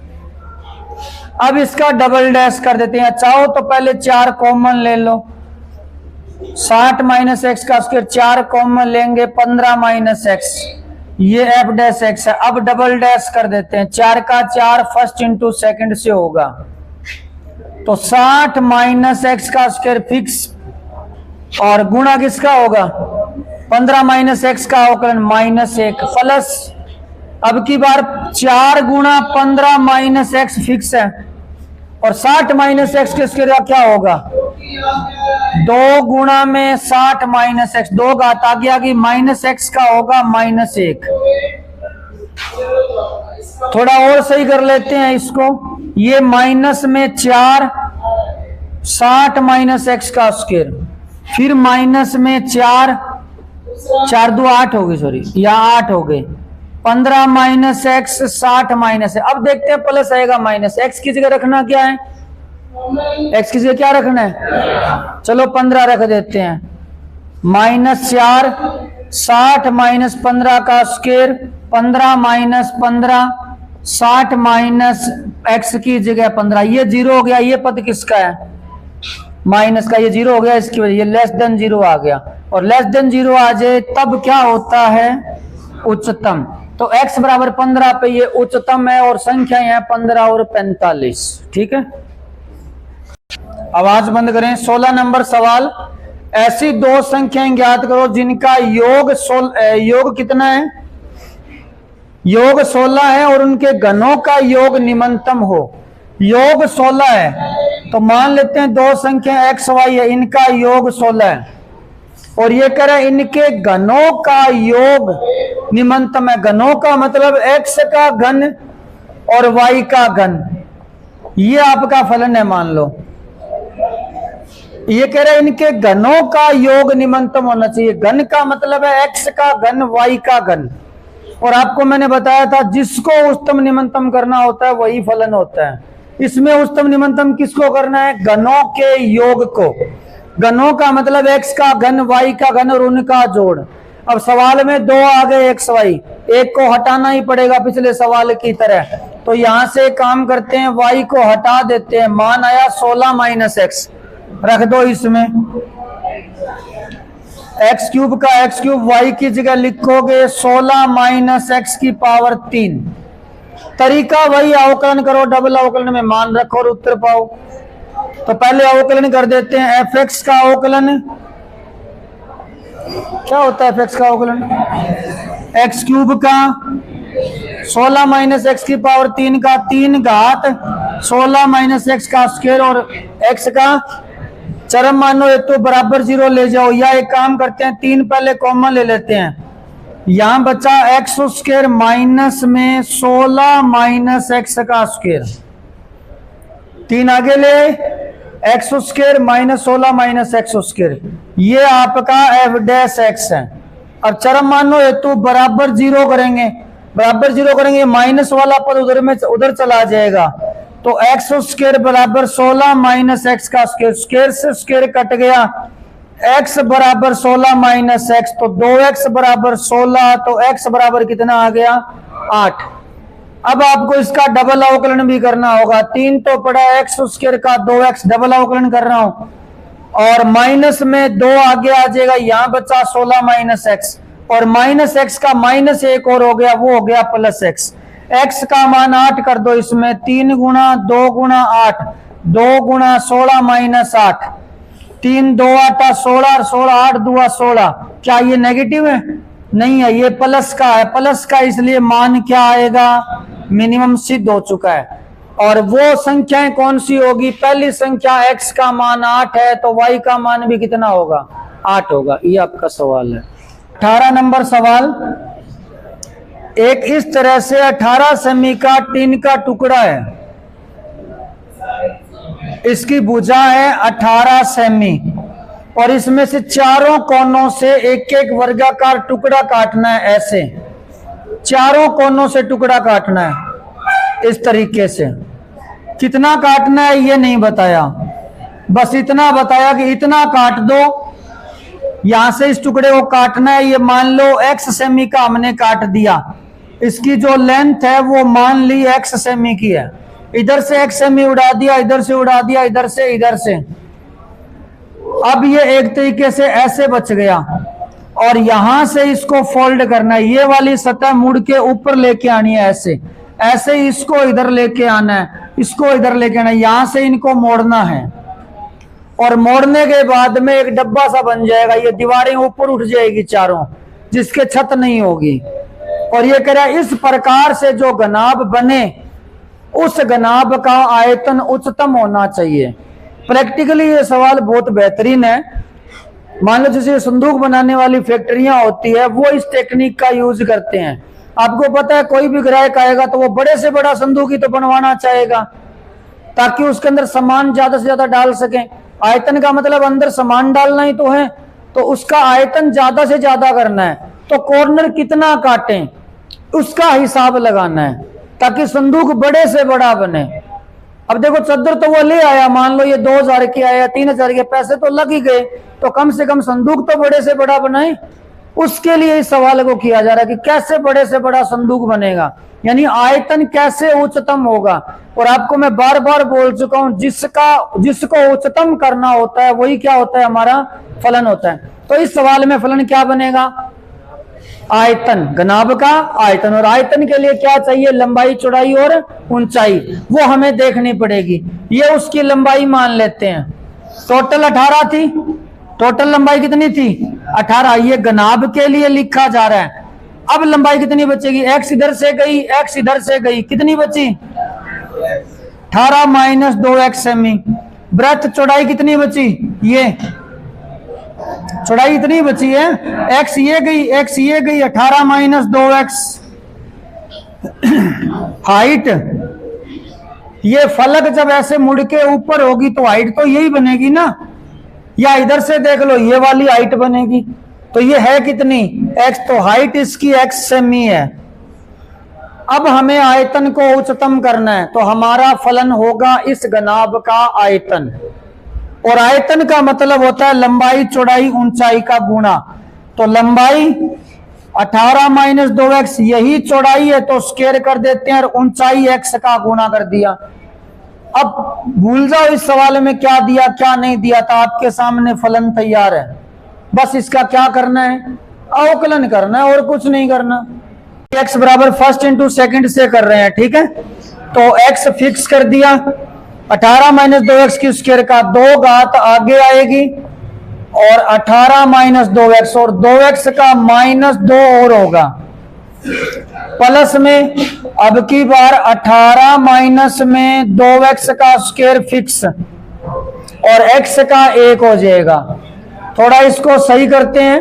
अब इसका डबल डैश कर देते हैं, चाहो तो पहले 4 कॉमन ले लो, 60 माइनस एक्स का स्क्वायर 4 कॉमन लेंगे, 15 माइनस एक्स, ये एफ डैश एक्स है। अब डबल डैश कर देते हैं, 4 का 4 फर्स्ट इंटू सेकंड से होगा, तो 60 माइनस एक्स का स्क्वायर फिक्स और गुणा किसका होगा, 15 माइनस एक्स का अवकलन माइनस 1 प्लस, अब की बार 4 गुणा 15 माइनस एक्स फिक्स है और 60 माइनस एक्स के स्क्वायर का क्या होगा, 2 गुणा में 60 माइनस एक्स, 2 घात आगे आ गई, माइनस एक्स का होगा माइनस 1। थोड़ा और सही कर लेते हैं इसको, ये माइनस में 4 60 माइनस एक्स का स्क्वायर, फिर माइनस में 4 4 2 8 हो गई, सॉरी यहाँ 8 हो गए, 15 माइनस एक्स 60 माइनस है। अब देखते हैं प्लस आएगा माइनस, एक्स की जगह रखना क्या है, एक्स की जगह क्या रखना है, चलो 15 रख देते हैं, माइनस 4 60 माइनस 15 का स्क्वायर, 15 माइनस 15 60 माइनस एक्स की जगह 15, ये 0 हो गया, ये पद किसका है, माइनस का, ये 0 हो गया, इसकी वजह ये लेस देन 0 आ गया, और लेस देन 0 आ जाए तब क्या होता है, उच्चतम। तो x बराबर 15 पे ये उच्चतम है और संख्या है 15 और 45। ठीक है, आवाज बंद करें। 16 नंबर सवाल, ऐसी दो संख्याएं ज्ञात करो जिनका योग योग कितना है, योग 16 है और उनके घनों का योग निम्नतम हो। योग 16 है तो मान लेते हैं दो संख्या एक्स वाई है, इनका योग 16 है और ये कह रहा है इनके घनों का योग निम्नतम है। घनों का मतलब एक्स का घन और वाई का घन, ये आपका फलन है मान लो। ये कह रहे हैं इनके घनों का योग निम्नतम होना चाहिए। घन का मतलब है एक्स का घन वाई का घन, और आपको मैंने बताया था जिसको उच्चतम निम्नतम करना होता है वही फलन होता है। इसमें उच्चतम निम्नतम किसको करना है? घनों के योग को। घनों का मतलब एक्स का घन वाई का घन और उनका जोड़। अब सवाल में दो आ गए एक्स वाई, एक को हटाना ही पड़ेगा पिछले सवाल की तरह। तो यहां से काम करते हैं, वाई को हटा देते हैं, मान आया 16 माइनस एक्स, रख दो इसमें। एक्स क्यूब का एक्स क्यूब, वाई की जगह लिखोगे 16 माइनस एक्स की पावर 3। तरीका वही, अवकलन करो, डबल अवकलन में मान रखो और उत्तर पाओ। तो पहले अवकलन कर देते हैं। एफ एक्स का अवकलन क्या होता है? एफ एक्स का अवकलन एक्स क्यूब का 16 माइनस एक्स की पावर 3 का 3 घात 16 माइनस एक्स का स्क्वायर और एक्स का चरम मानो हेतु बराबर 0 ले जाओ। या एक काम करते हैं, 3 पहले कॉमन ले लेते हैं। यहां बचा एक्स स्क्वायर माइनस में 16 माइनस एक्स का स्क्वायर, 3 आगे ले x square minus 16 minus x square, ये आपका एफ डैश एक्स है। अब चरम मानो हेतु बराबर 0 करेंगे, बराबर 0 करेंगे, माइनस वाला पद उधर चला जाएगा। तो एक्स स्क्वायर बराबर 16 माइनस एक्स का स्क्वायर, स्क्वायर से स्क्वायर कट गया, x बराबर 16 माइनस एक्स, तो 2x बराबर 16, तो x बराबर कितना आ गया? 8। अब आपको इसका डबल अवकलन भी करना होगा। 3 तो पड़ा एक्स स्क्वायर का 2x, डबल अवकलन कर रहा हूं, और माइनस में 2 आगे आ जाएगा, यहां बचा 16 माइनस एक्स, और माइनस एक्स का माइनस एक और हो गया, वो हो गया प्लस एक्स। एक्स का मान 8 कर दो इसमें, 3 गुणा 2 गुणा 8, 2 गुणा 16 माइनस 8, 3 2 8 16, 16 8 2 16। क्या ये नेगेटिव है? नहीं है, ये प्लस का है। प्लस का इसलिए मान क्या आएगा? मिनिमम सिद्ध हो चुका है। और वो संख्याएं कौन सी होगी? पहली संख्या x का मान 8 है, तो y का मान भी कितना होगा? 8 होगा। ये आपका सवाल है। 18 नंबर सवाल, एक इस तरह से 18 सेमी का टीन का टुकड़ा है, इसकी भुजा है 18 सेमी, और इसमें से चारों कोनों से एक एक वर्गाकार टुकड़ा काटना है। ऐसे चारों कोनों से टुकड़ा काटना है, इस तरीके से। कितना काटना है ये नहीं बताया, बस इतना बताया कि इतना काट दो, यहां से इस टुकड़े को काटना है। ये मान लो x सेमी का हमने काट दिया, इसकी जो लेंथ है वो मान ली x सेमी की है। इधर से x सेमी उड़ा दिया, इधर से उड़ा दिया, इधर से इधर से। अब ये एक तरीके से ऐसे बच गया, और यहां से इसको फोल्ड करना है। ये वाली सतह मुड़ के ऊपर लेके आनी है, ऐसे ऐसे इसको इधर लेके आना है, इसको इधर लेके आना है, यहां से इनको मोड़ना है। और मोड़ने के बाद में एक डब्बा सा बन जाएगा, ये दीवारें ऊपर उठ जाएगी चारों, जिसके छत नहीं होगी। और ये कह रहा है इस प्रकार से जो घनाभ बने उस घनाभ का आयतन उच्चतम होना चाहिए। प्रैक्टिकली ये सवाल बहुत बेहतरीन है। मान लो जैसे संदूक बनाने वाली फैक्ट्रियां होती है, वो इस टेक्निक का यूज करते हैं। आपको पता है कोई भी ग्राहक आएगा तो वो बड़े से बड़ा संदूक ही तो बनवाना चाहेगा, ताकि उसके अंदर सामान ज्यादा से ज्यादा डाल सके। आयतन का मतलब अंदर सामान डालना ही तो है, तो उसका आयतन ज्यादा से ज्यादा करना है। तो कॉर्नर कितना काटें उसका हिसाब लगाना है, ताकि संदूक बड़े से बड़ा बने। अब देखो चद्दर तो वो ले आया, मान लो ये 2000 की आया, 3000 के, पैसे तो लग ही गए, तो कम से कम संदूक तो बड़े से बड़ा बनाए। उसके लिए इस सवाल को किया जा रहा है कि कैसे बड़े से बड़ा संदूक बनेगा, यानी आयतन कैसे उच्चतम होगा। और आपको मैं बार बार बोल चुका हूं, जिसको उच्चतम करना होता है वही क्या होता है? हमारा फलन होता है। तो इस सवाल में फलन क्या बनेगा? आयतन, घनाभ का आयतन। और आयतन के लिए क्या चाहिए? लंबाई, चौड़ाई और ऊंचाई, वो हमें देखनी पड़ेगी। ये उसकी लंबाई मान लेते हैं, टोटल 18 थी। टोटल लंबाई कितनी थी? 18। ये घनाभ के लिए लिखा जा रहा है। अब लंबाई कितनी बचेगी, x इधर से गई, x इधर से गई, कितनी बची 18 माइनस 2x सेमी। वृत्त चौड़ाई कितनी बची, ये चौड़ाई इतनी बची है, x ये गई, x ये गई, 18 माइनस 2x। हाइट, ये फलक जब ऐसे मुड़ के ऊपर होगी तो हाइट तो यही बनेगी ना, या इधर से देख लो ये वाली हाइट बनेगी। तो ये है कितनी x, तो हाइट इसकी x सेमी है। अब हमें आयतन को उच्चतम करना है, तो हमारा फलन होगा इस घनाभ का आयतन, और आयतन का मतलब होता है लंबाई चौड़ाई ऊंचाई का गुणा। तो लंबाई 18 माइनस 2x, यही चौड़ाई है तो स्क्वायर कर देते हैं, और ऊंचाई x का गुणा कर दिया। अब भूल जाओ इस सवाल में क्या दिया क्या नहीं दिया था, आपके सामने फलन तैयार है, बस इसका क्या करना है, अवकलन करना है और कुछ नहीं करना। x बराबर फर्स्ट इंटू सेकेंड से कर रहे हैं, ठीक है। तो x फिक्स कर दिया, 18 माइनस 2x की स्क्वायर का 2 घात आगे आएगी, और 18 माइनस 2x, और 2x का माइनस 2 और होगा, प्लस में अब की बार 18 माइनस में 2x का स्क्वायर फिक्स, और x का 1 हो जाएगा। थोड़ा इसको सही करते हैं,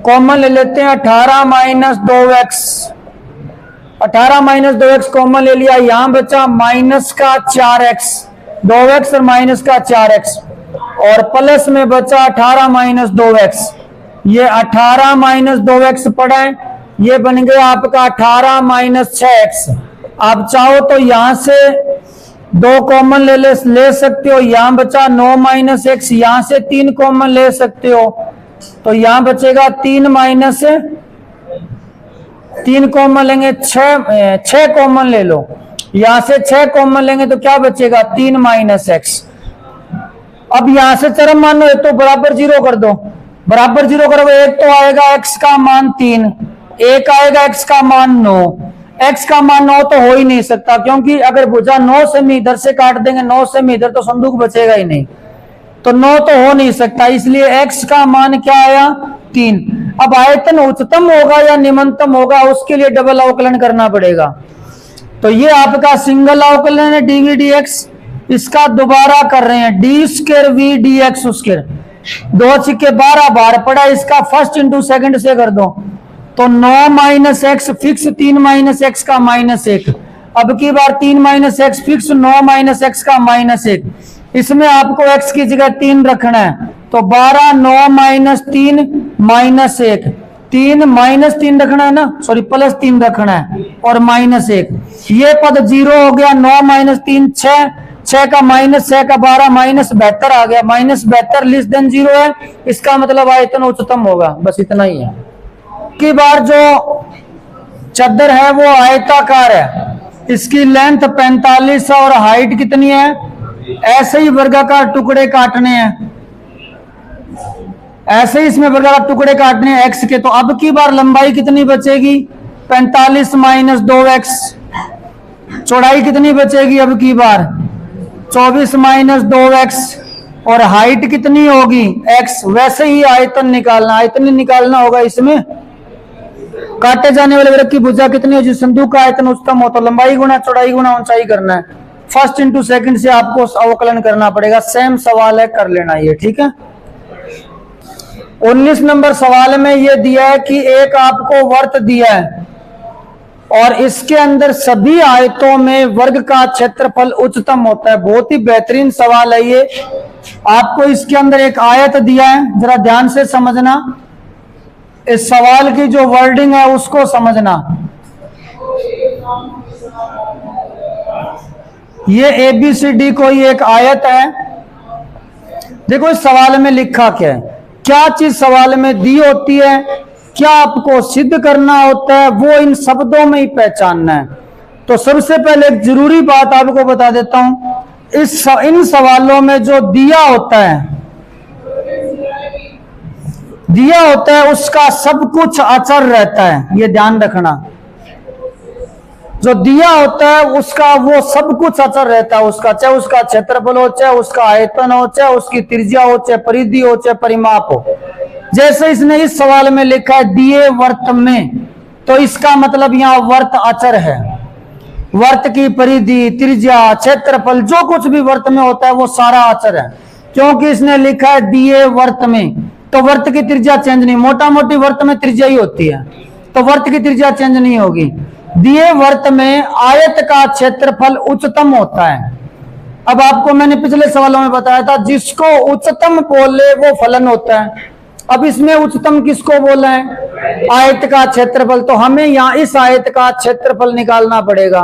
कॉमन ले लेते हैं, 18 minus 2x, 18 minus 2x common ले लिया, यहां बचा माइनस का 4x, 2x और माइनस का 4x, और प्लस में बचा 18 माइनस 2x। ये 18 माइनस 2x पड़ा है, ये बन गया आपका 18 माइनस 6x। आप चाहो तो यहां से 2 कॉमन ले सकते हो, यहां बचा 9 माइनस x, यहां से 3 कॉमन ले सकते हो, तो यहां बचेगा 3 माइनस 3 कॉमन लेंगे, 6 कॉमन ले लो, यहां से 6 कॉमन लेंगे तो क्या बचेगा 3 माइनस x। अब यहां से चरम मानो, एक तो बराबर 0 कर दो, बराबर 0 करोगे, एक तो आएगा x का मान 3, एक आएगा x का मान 9। x का मान 9 तो हो ही नहीं सकता, क्योंकि अगर भुजा 9 सेमी इधर से काट देंगे, 9 सेमी इधर, तो संदूक बचेगा ही नहीं, तो 9 तो हो नहीं सकता, इसलिए x का मान क्या आया 3। अब आयतन उच्चतम होगा या निम्नतम होगा, उसके लिए डबल अवकलन करना पड़ेगा। तो ये आपका सिंगल अवकलन है dv dx, इसका दोबारा कर रहे हैं D square V D X square, 2 छिके 12 बार पड़ा, इसका फर्स्ट इंटू सेकंड से कर दो, तो 9 minus x fix, 3 minus x का माइनस 1, अब की बार 3 minus x fix, 9 minus x का माइनस 1, इसमें आपको x की जगह 3 रखना है, तो 12 9 माइनस 3 माइनस 1, 3 माइनस 3 रखना है ना, सॉरी प्लस 3 रखना है, और माइनस 1, ये पद 0 हो गया, 9 माइनस 3 6, 6 का माइनस 6 का 12 माइनस 72 आ गया, माइनस 72 लेस देन 0 है, इसका मतलब आयतन उच्चतम होगा, बस इतना ही है। की बार जो चद्दर है वो आयताकार है, इसकी लेंथ 45 और हाइट कितनी है, ऐसे ही वर्गाकार टुकड़े काटने हैं, ऐसे ही इसमें वर्गाकार टुकड़े काटने हैं x के, तो अब की बार लंबाई कितनी बचेगी 45 माइनस 2x, चौड़ाई कितनी बचेगी अब की बार 24 माइनस 2x, और हाइट कितनी होगी x। वैसे ही आयतन निकालना, आयतन ही निकालना होगा, इसमें काटे जाने वाले वृत्त की भुजा कितनी हो, जिस संदूक का आयतन उच्चतम हो, तो लंबाई गुणा चौड़ाई गुणा ऊंचाई करना है, फर्स्ट इंटू सेकंड से आपको अवकलन करना पड़ेगा। सेम सवाल है, कर लेना ये, ठीक है। 19 नंबर सवाल में ये दिया है कि एक आपको वर्त दिया है और इसके अंदर सभी आयतों में वर्ग का क्षेत्रफल उच्चतम होता है। बहुत ही बेहतरीन सवाल है ये। आपको इसके अंदर एक आयत दिया है, जरा ध्यान से समझना, इस सवाल की जो वर्डिंग है उसको समझना। ये ABCD कोई एक आयत है। देखो इस सवाल में लिखा क्या है, क्या चीज सवाल में दी होती है, क्या आपको सिद्ध करना होता है, वो इन शब्दों में ही पहचानना है। तो सबसे पहले एक जरूरी बात आपको बता देता हूं, इन सवालों में जो दिया होता है उसका सब कुछ अचर रहता है, ये ध्यान रखना। जो दिया होता है उसका वो सब कुछ अचर रहता है उसका, चाहे उसका क्षेत्रफल हो, चाहे उसका आयतन हो, चाहे उसकी त्रिज्या हो, चाहे परिधि हो, चाहे परिमाप हो। जैसे इसने इस सवाल में लिखा है दिए वर्त में, तो इसका मतलब यहाँ वर्त अचर है। वर्त की परिधि, त्रिज्या, क्षेत्रफल, जो कुछ भी वर्त में होता है वो सारा अचर है, क्योंकि इसने लिखा है दिए वर्त में, तो वर्त की त्रिज्या चेंज नहीं, मोटा मोटी वर्त में त्रिज्या ही होती है, तो वर्त की त्रिज्या चेंज नहीं होगी। दिए वर्त में आयत का क्षेत्रफल उच्चतम होता है। अब आपको मैंने पिछले सवालों में बताया था, जिसको उच्चतम बोले वो फलन होता है। अब इसमें उच्चतम किसको बोला है? आयत का क्षेत्रफल। तो हमें यहाँ इस आयत का क्षेत्रफल निकालना पड़ेगा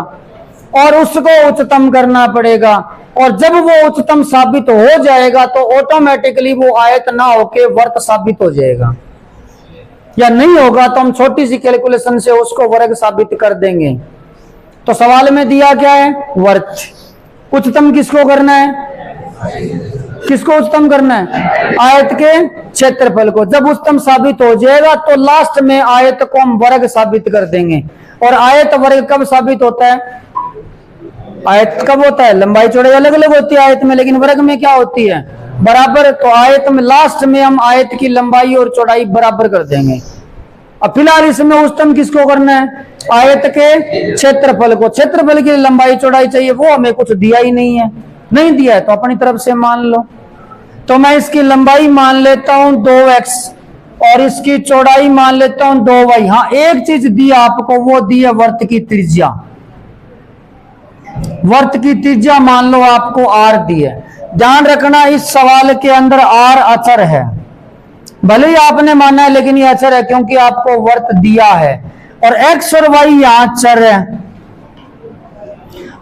और उसको उच्चतम करना पड़ेगा, और जब वो उच्चतम साबित हो जाएगा तो ऑटोमेटिकली वो आयत ना होके वर्त साबित हो जाएगा, या नहीं होगा तो हम छोटी सी कैलकुलेशन से उसको वर्ग साबित कर देंगे। तो सवाल में दिया क्या है? वर्त। उच्चतम किसको करना है? किसको उच्चतम करना है? आयत के क्षेत्रफल को। जब उच्चतम साबित हो जाएगा तो लास्ट में आयत को हम वर्ग साबित कर देंगे। और आयत वर्ग कब साबित होता है? आयत कब होता है? लंबाई चौड़ाई अलग अलग होती है आयत में, लेकिन वर्ग में क्या होती है? बराबर। तो आयत में लास्ट में हम आयत की लंबाई और चौड़ाई बराबर कर देंगे। अब फिलहाल इसमें उच्चतम किसको करना है? आयत के क्षेत्रफल को। क्षेत्रफल की लंबाई चौड़ाई चाहिए, वो हमें कुछ दिया ही नहीं है, नहीं दिया है तो अपनी तरफ से मान लो। तो मैं इसकी लंबाई मान लेता हूं 2x और इसकी चौड़ाई मान लेता हूं 2y। हाँ, एक चीज दी आपको, वो दी है वर्त की त्रिज्या। वर्त की त्रिज्या मान लो आपको r दी है। ध्यान रखना इस सवाल के अंदर r अचर है, भले ही आपने माना है लेकिन ये अचर है, क्योंकि आपको वर्त दिया है और x और y यहां चर है।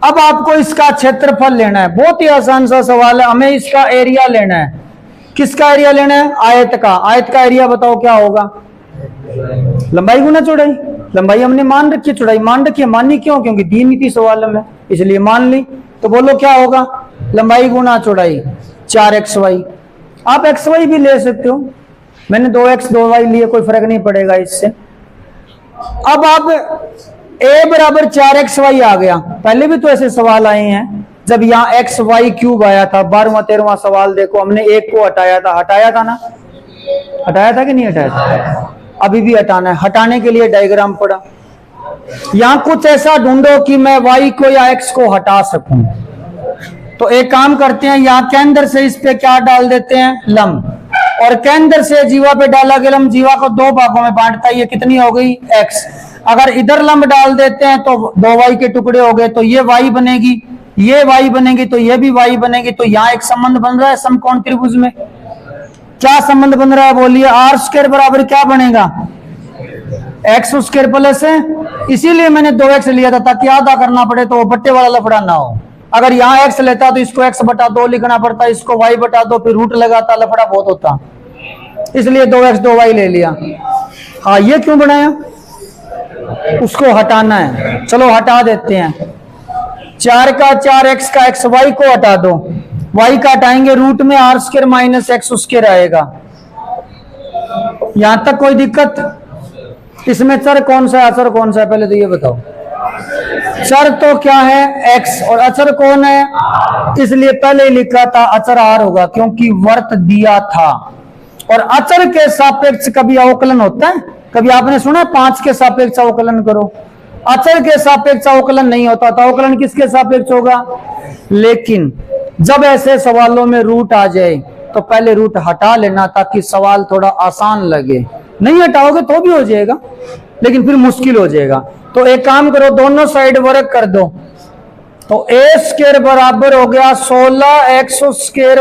अब आपको इसका क्षेत्रफल लेना है। बहुत ही आसान सा सवाल है, हमें इसका एरिया लेना है। किसका एरिया लेना है? आयत का। आयत का एरिया बताओ क्या होगा? लंबाई गुना चौड़ाई। लंबाई हमने मान रखी, चौड़ाई मान रखी है। मानी क्यों? क्योंकि दी नहीं थी सवाल में, इसलिए मान ली। तो बोलो क्या होगा? लंबाई गुना चौड़ाई 4xy। आप xy भी ले सकते हो, मैंने 2x 2y लिए, कोई फर्क नहीं पड़ेगा इससे। अब आप a बराबर 4xy आ गया। पहले भी तो ऐसे सवाल आए हैं, जब यहाँ xy क्यूब आया था, 12वां 13वां सवाल देखो, हमने एक को हटाया था ना? हटाया था कि नहीं हटाया था? अभी भी हटाना है। हटाने के लिए डायग्राम पड़ा। यहां कुछ ऐसा ढूंढो कि मैं y को या x को हटा सकूं। तो एक काम करते हैं, यहां केंद्र से इस पे क्या डाल देते हैं? लंब। और केंद्र से जीवा पे डाला गया लंब, जीवा को दो भागों में बांटता है, ये कितनी हो गई? x। अगर इधर लंब डाल देते हैं तो 2y के टुकड़े हो गए, तो ये y बनेगी, ये y बनेगी, तो ये भी y बनेगी। तो यहाँ एक संबंध बन रहा है समकोण त्रिभुज में। क्या संबंध बन रहा है बोलिए? आर स्क्वायर बराबर क्या बनेगा? एक्स स्क्वायर प्लस है। इसीलिए मैंने 2x लिया था, ताकि आधा करना पड़े तो वो बट्टे वाला लफड़ा ना हो। अगर यहाँ x लेता तो इसको x बटा 2 लिखना पड़ता, इसको y बटा 2, फिर रूट लगाता, लफड़ा बहुत होता। इसलिए 2x 2y ले लिया। हाँ, ये क्यों बनाया? उसको हटाना है। चलो हटा देते हैं। 4 का 4x का x, y को हटा दो। y का हटाएंगे, रूट में R square minus x square आएगा। यहां तक कोई दिक्कत? इसमें चर कौन सा है, अचर कौन सा है, पहले तो ये बताओ। चर तो क्या है? x, और अचर कौन है? इसलिए पहले लिखा था अचर r होगा, क्योंकि वर्त दिया था। और अचर के सापेक्ष कभी अवकलन होता है? कभी आपने सुना 5 के सापेक्ष अवकलन करो? अचर के सापेक्ष अवकलन नहीं होता। तो अवकलन किसके सापेक्ष होगा? लेकिन जब ऐसे सवालों में रूट आ जाए तो पहले रूट हटा लेना, ताकि सवाल थोड़ा आसान लगे। नहीं हटाओगे तो भी हो जाएगा, लेकिन फिर मुश्किल हो जाएगा। तो एक काम करो, दोनों साइड वर्ग कर दो। तो ए स्क्वायर बराबर हो गया 16x square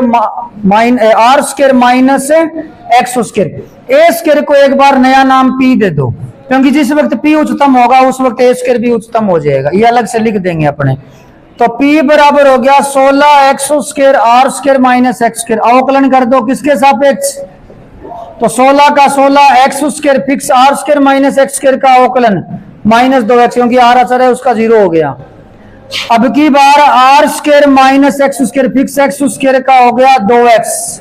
R square minus x square. A square को एक बार नया नाम पी दे दो, क्योंकि जिस वक्त पी उच्चतम होगा उस वक्त ए स्क्वायर भी उच्चतम हो जाएगा। ये अलग से लिख देंगे अपने। तो P बराबर हो गया 16x square R square minus x square. अवकलन कर दो किसके सापेक्ष? तो 16 का 16 एक्स स्क्वायर फिक्स, R square minus x square का अवकलन माइनस 2x, क्योंकि आर अचर है उसका 0 हो गया। अब की बार r square minus x square fix, x square का हो गया 2x।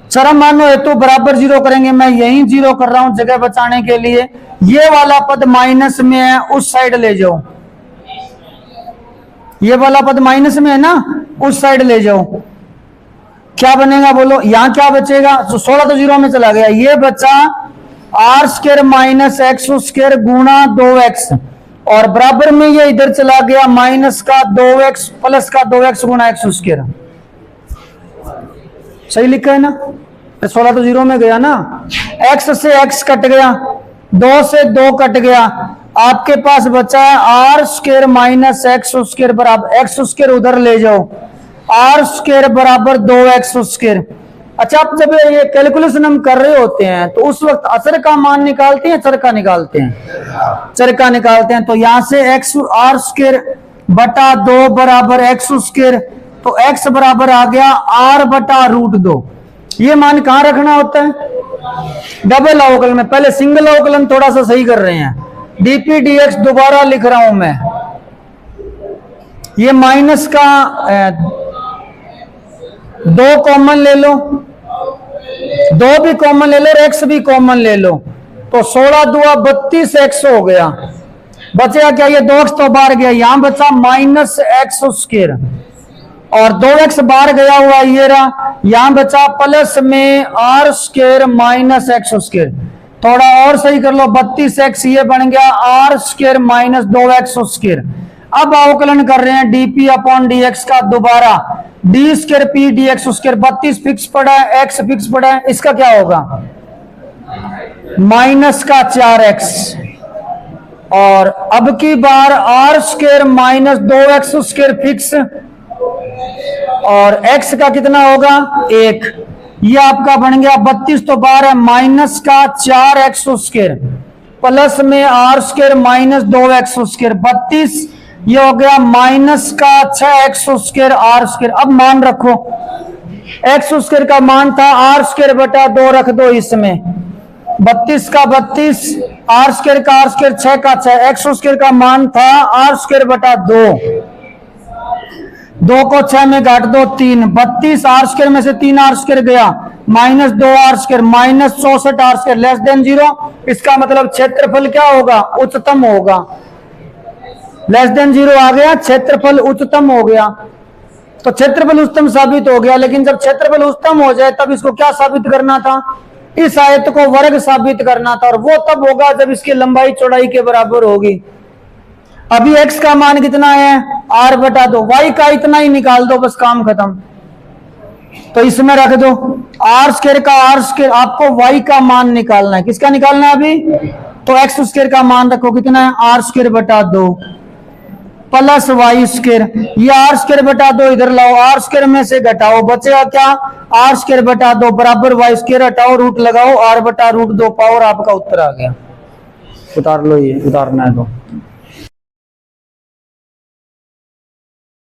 चरम मानो हेतु बराबर 0 करेंगे। मैं यही 0 कर रहा हूं जगह बचाने के लिए। ये वाला पद माइनस में है, उस साइड ले जाओ। ये वाला पद माइनस में है ना, उस साइड ले जाओ। क्या बनेगा बोलो? यहां क्या बचेगा? तो 16 तो 0 में चला गया, ये बचा R square minus x square गुणा 2x, और बराबर में ये इधर चला गया माइनस का 2x प्लस का 2x गुणा एक्स स्क्वायर। सही लिखा है ना? 16 तो जीरो में गया ना, x से x कट गया, 2 से 2 कट गया, आपके पास बचा है R square minus x square बराबर, एक्स स्क्वायर उधर ले जाओ, आर स्क्वायर बराबर 2x स्क्वायर। अच्छा, अब जब ये कैलकुलेशन हम कर रहे होते हैं तो उस वक्त असर का मान निकालते हैं, चर का निकालते हैं? चर का निकालते हैं। तो यहां से एक्स आर स्क्वायर बटा 2 बराबर एक्स स्क्वायर, तो x बराबर आ गया r बटा रूट 2। ये मान कहां रखना होता है? डबल अवकलन में। पहले सिंगल अवकलन थोड़ा सा सही कर रहे हैं, dp dx दोबारा लिख रहा हूं मैं। ये माइनस का 2 कॉमन ले लो, 2 भी कॉमन ले लो और x भी कॉमन ले लो, तो 16 दुआ 32x हो गया। बचेगा क्या? ये 2x तो बाहर गया, यहां बचा माइनस एक्स स्क्वायर, और 2x बाहर गया हुआ ये रहा, यहां बचा प्लस में R square minus x square. थोड़ा और सही कर लो, 32x ये बन गया are square minus 2x square. अब अवकलन कर रहे हैं dp अपॉन dx का दोबारा, D square P D X square. 32 fix पड़ा है, x फिक्स पड़ा है, इसका क्या होगा? माइनस का 4x, और अब की बार r square minus 2x square fix, और x का कितना होगा? 1। ये आपका बन गया 32 तो बार है, माइनस का 4x स्क्वायर प्लस में R square minus 2x square, 32 ये हो गया माइनस का 6x स्क्वायर आर स्क्वायर। अब मान रखो, x स्क्वायर का मान था आर स्क्वायर बटा 2, रख दो इसमें, 32 का 32, आर स्क्वायर का आर स्क्वायर, 6 का 6, एक्स स्क्वायर का मान था आर स्क्वायर बटा 2, 2 को 6 में काट दो 3, 32 आर स्क्वायर में से 3 आर स्क्वायर गया, minus 2 R square, minus 64 R square less than 0। इसका मतलब क्षेत्रफल क्या होगा? उच्चतम होगा। लेस देन 0 आ गया, क्षेत्रफल उच्चतम हो गया। तो क्षेत्रफल उच्चतम साबित हो गया, लेकिन जब क्षेत्रफल उच्चतम हो जाए तब इसको क्या साबित करना था? इस आयत को वर्ग साबित करना था, और वो तब होगा जब इसकी लंबाई चौड़ाई के बराबर होगी। अभी x का मान कितना है? r बटा 2, y का इतना ही निकाल दो, बस काम खत्म। तो इसमें रख दो आर स्क्वायर का आर स्क्वायर, आपको y का मान निकालना है। किसका निकालना है अभी? तो एक्स स्क्वायर का मान रखो, कितना है? आर स्क्वायर बटा 2 प्लस वाई स्क्वायर, ये आर स्क्वायर बटा 2 इधर लाओ, आर स्क्वायर में से घटाओ, बचेगा क्या? आर स्क्वायर बटा 2 बराबर वाई स्क्वायर, हटाओ रूट लगाओ, आर बटा रूट 2 पावर, आपका उत्तर आ गया। उतार लो, ये उतारना है तो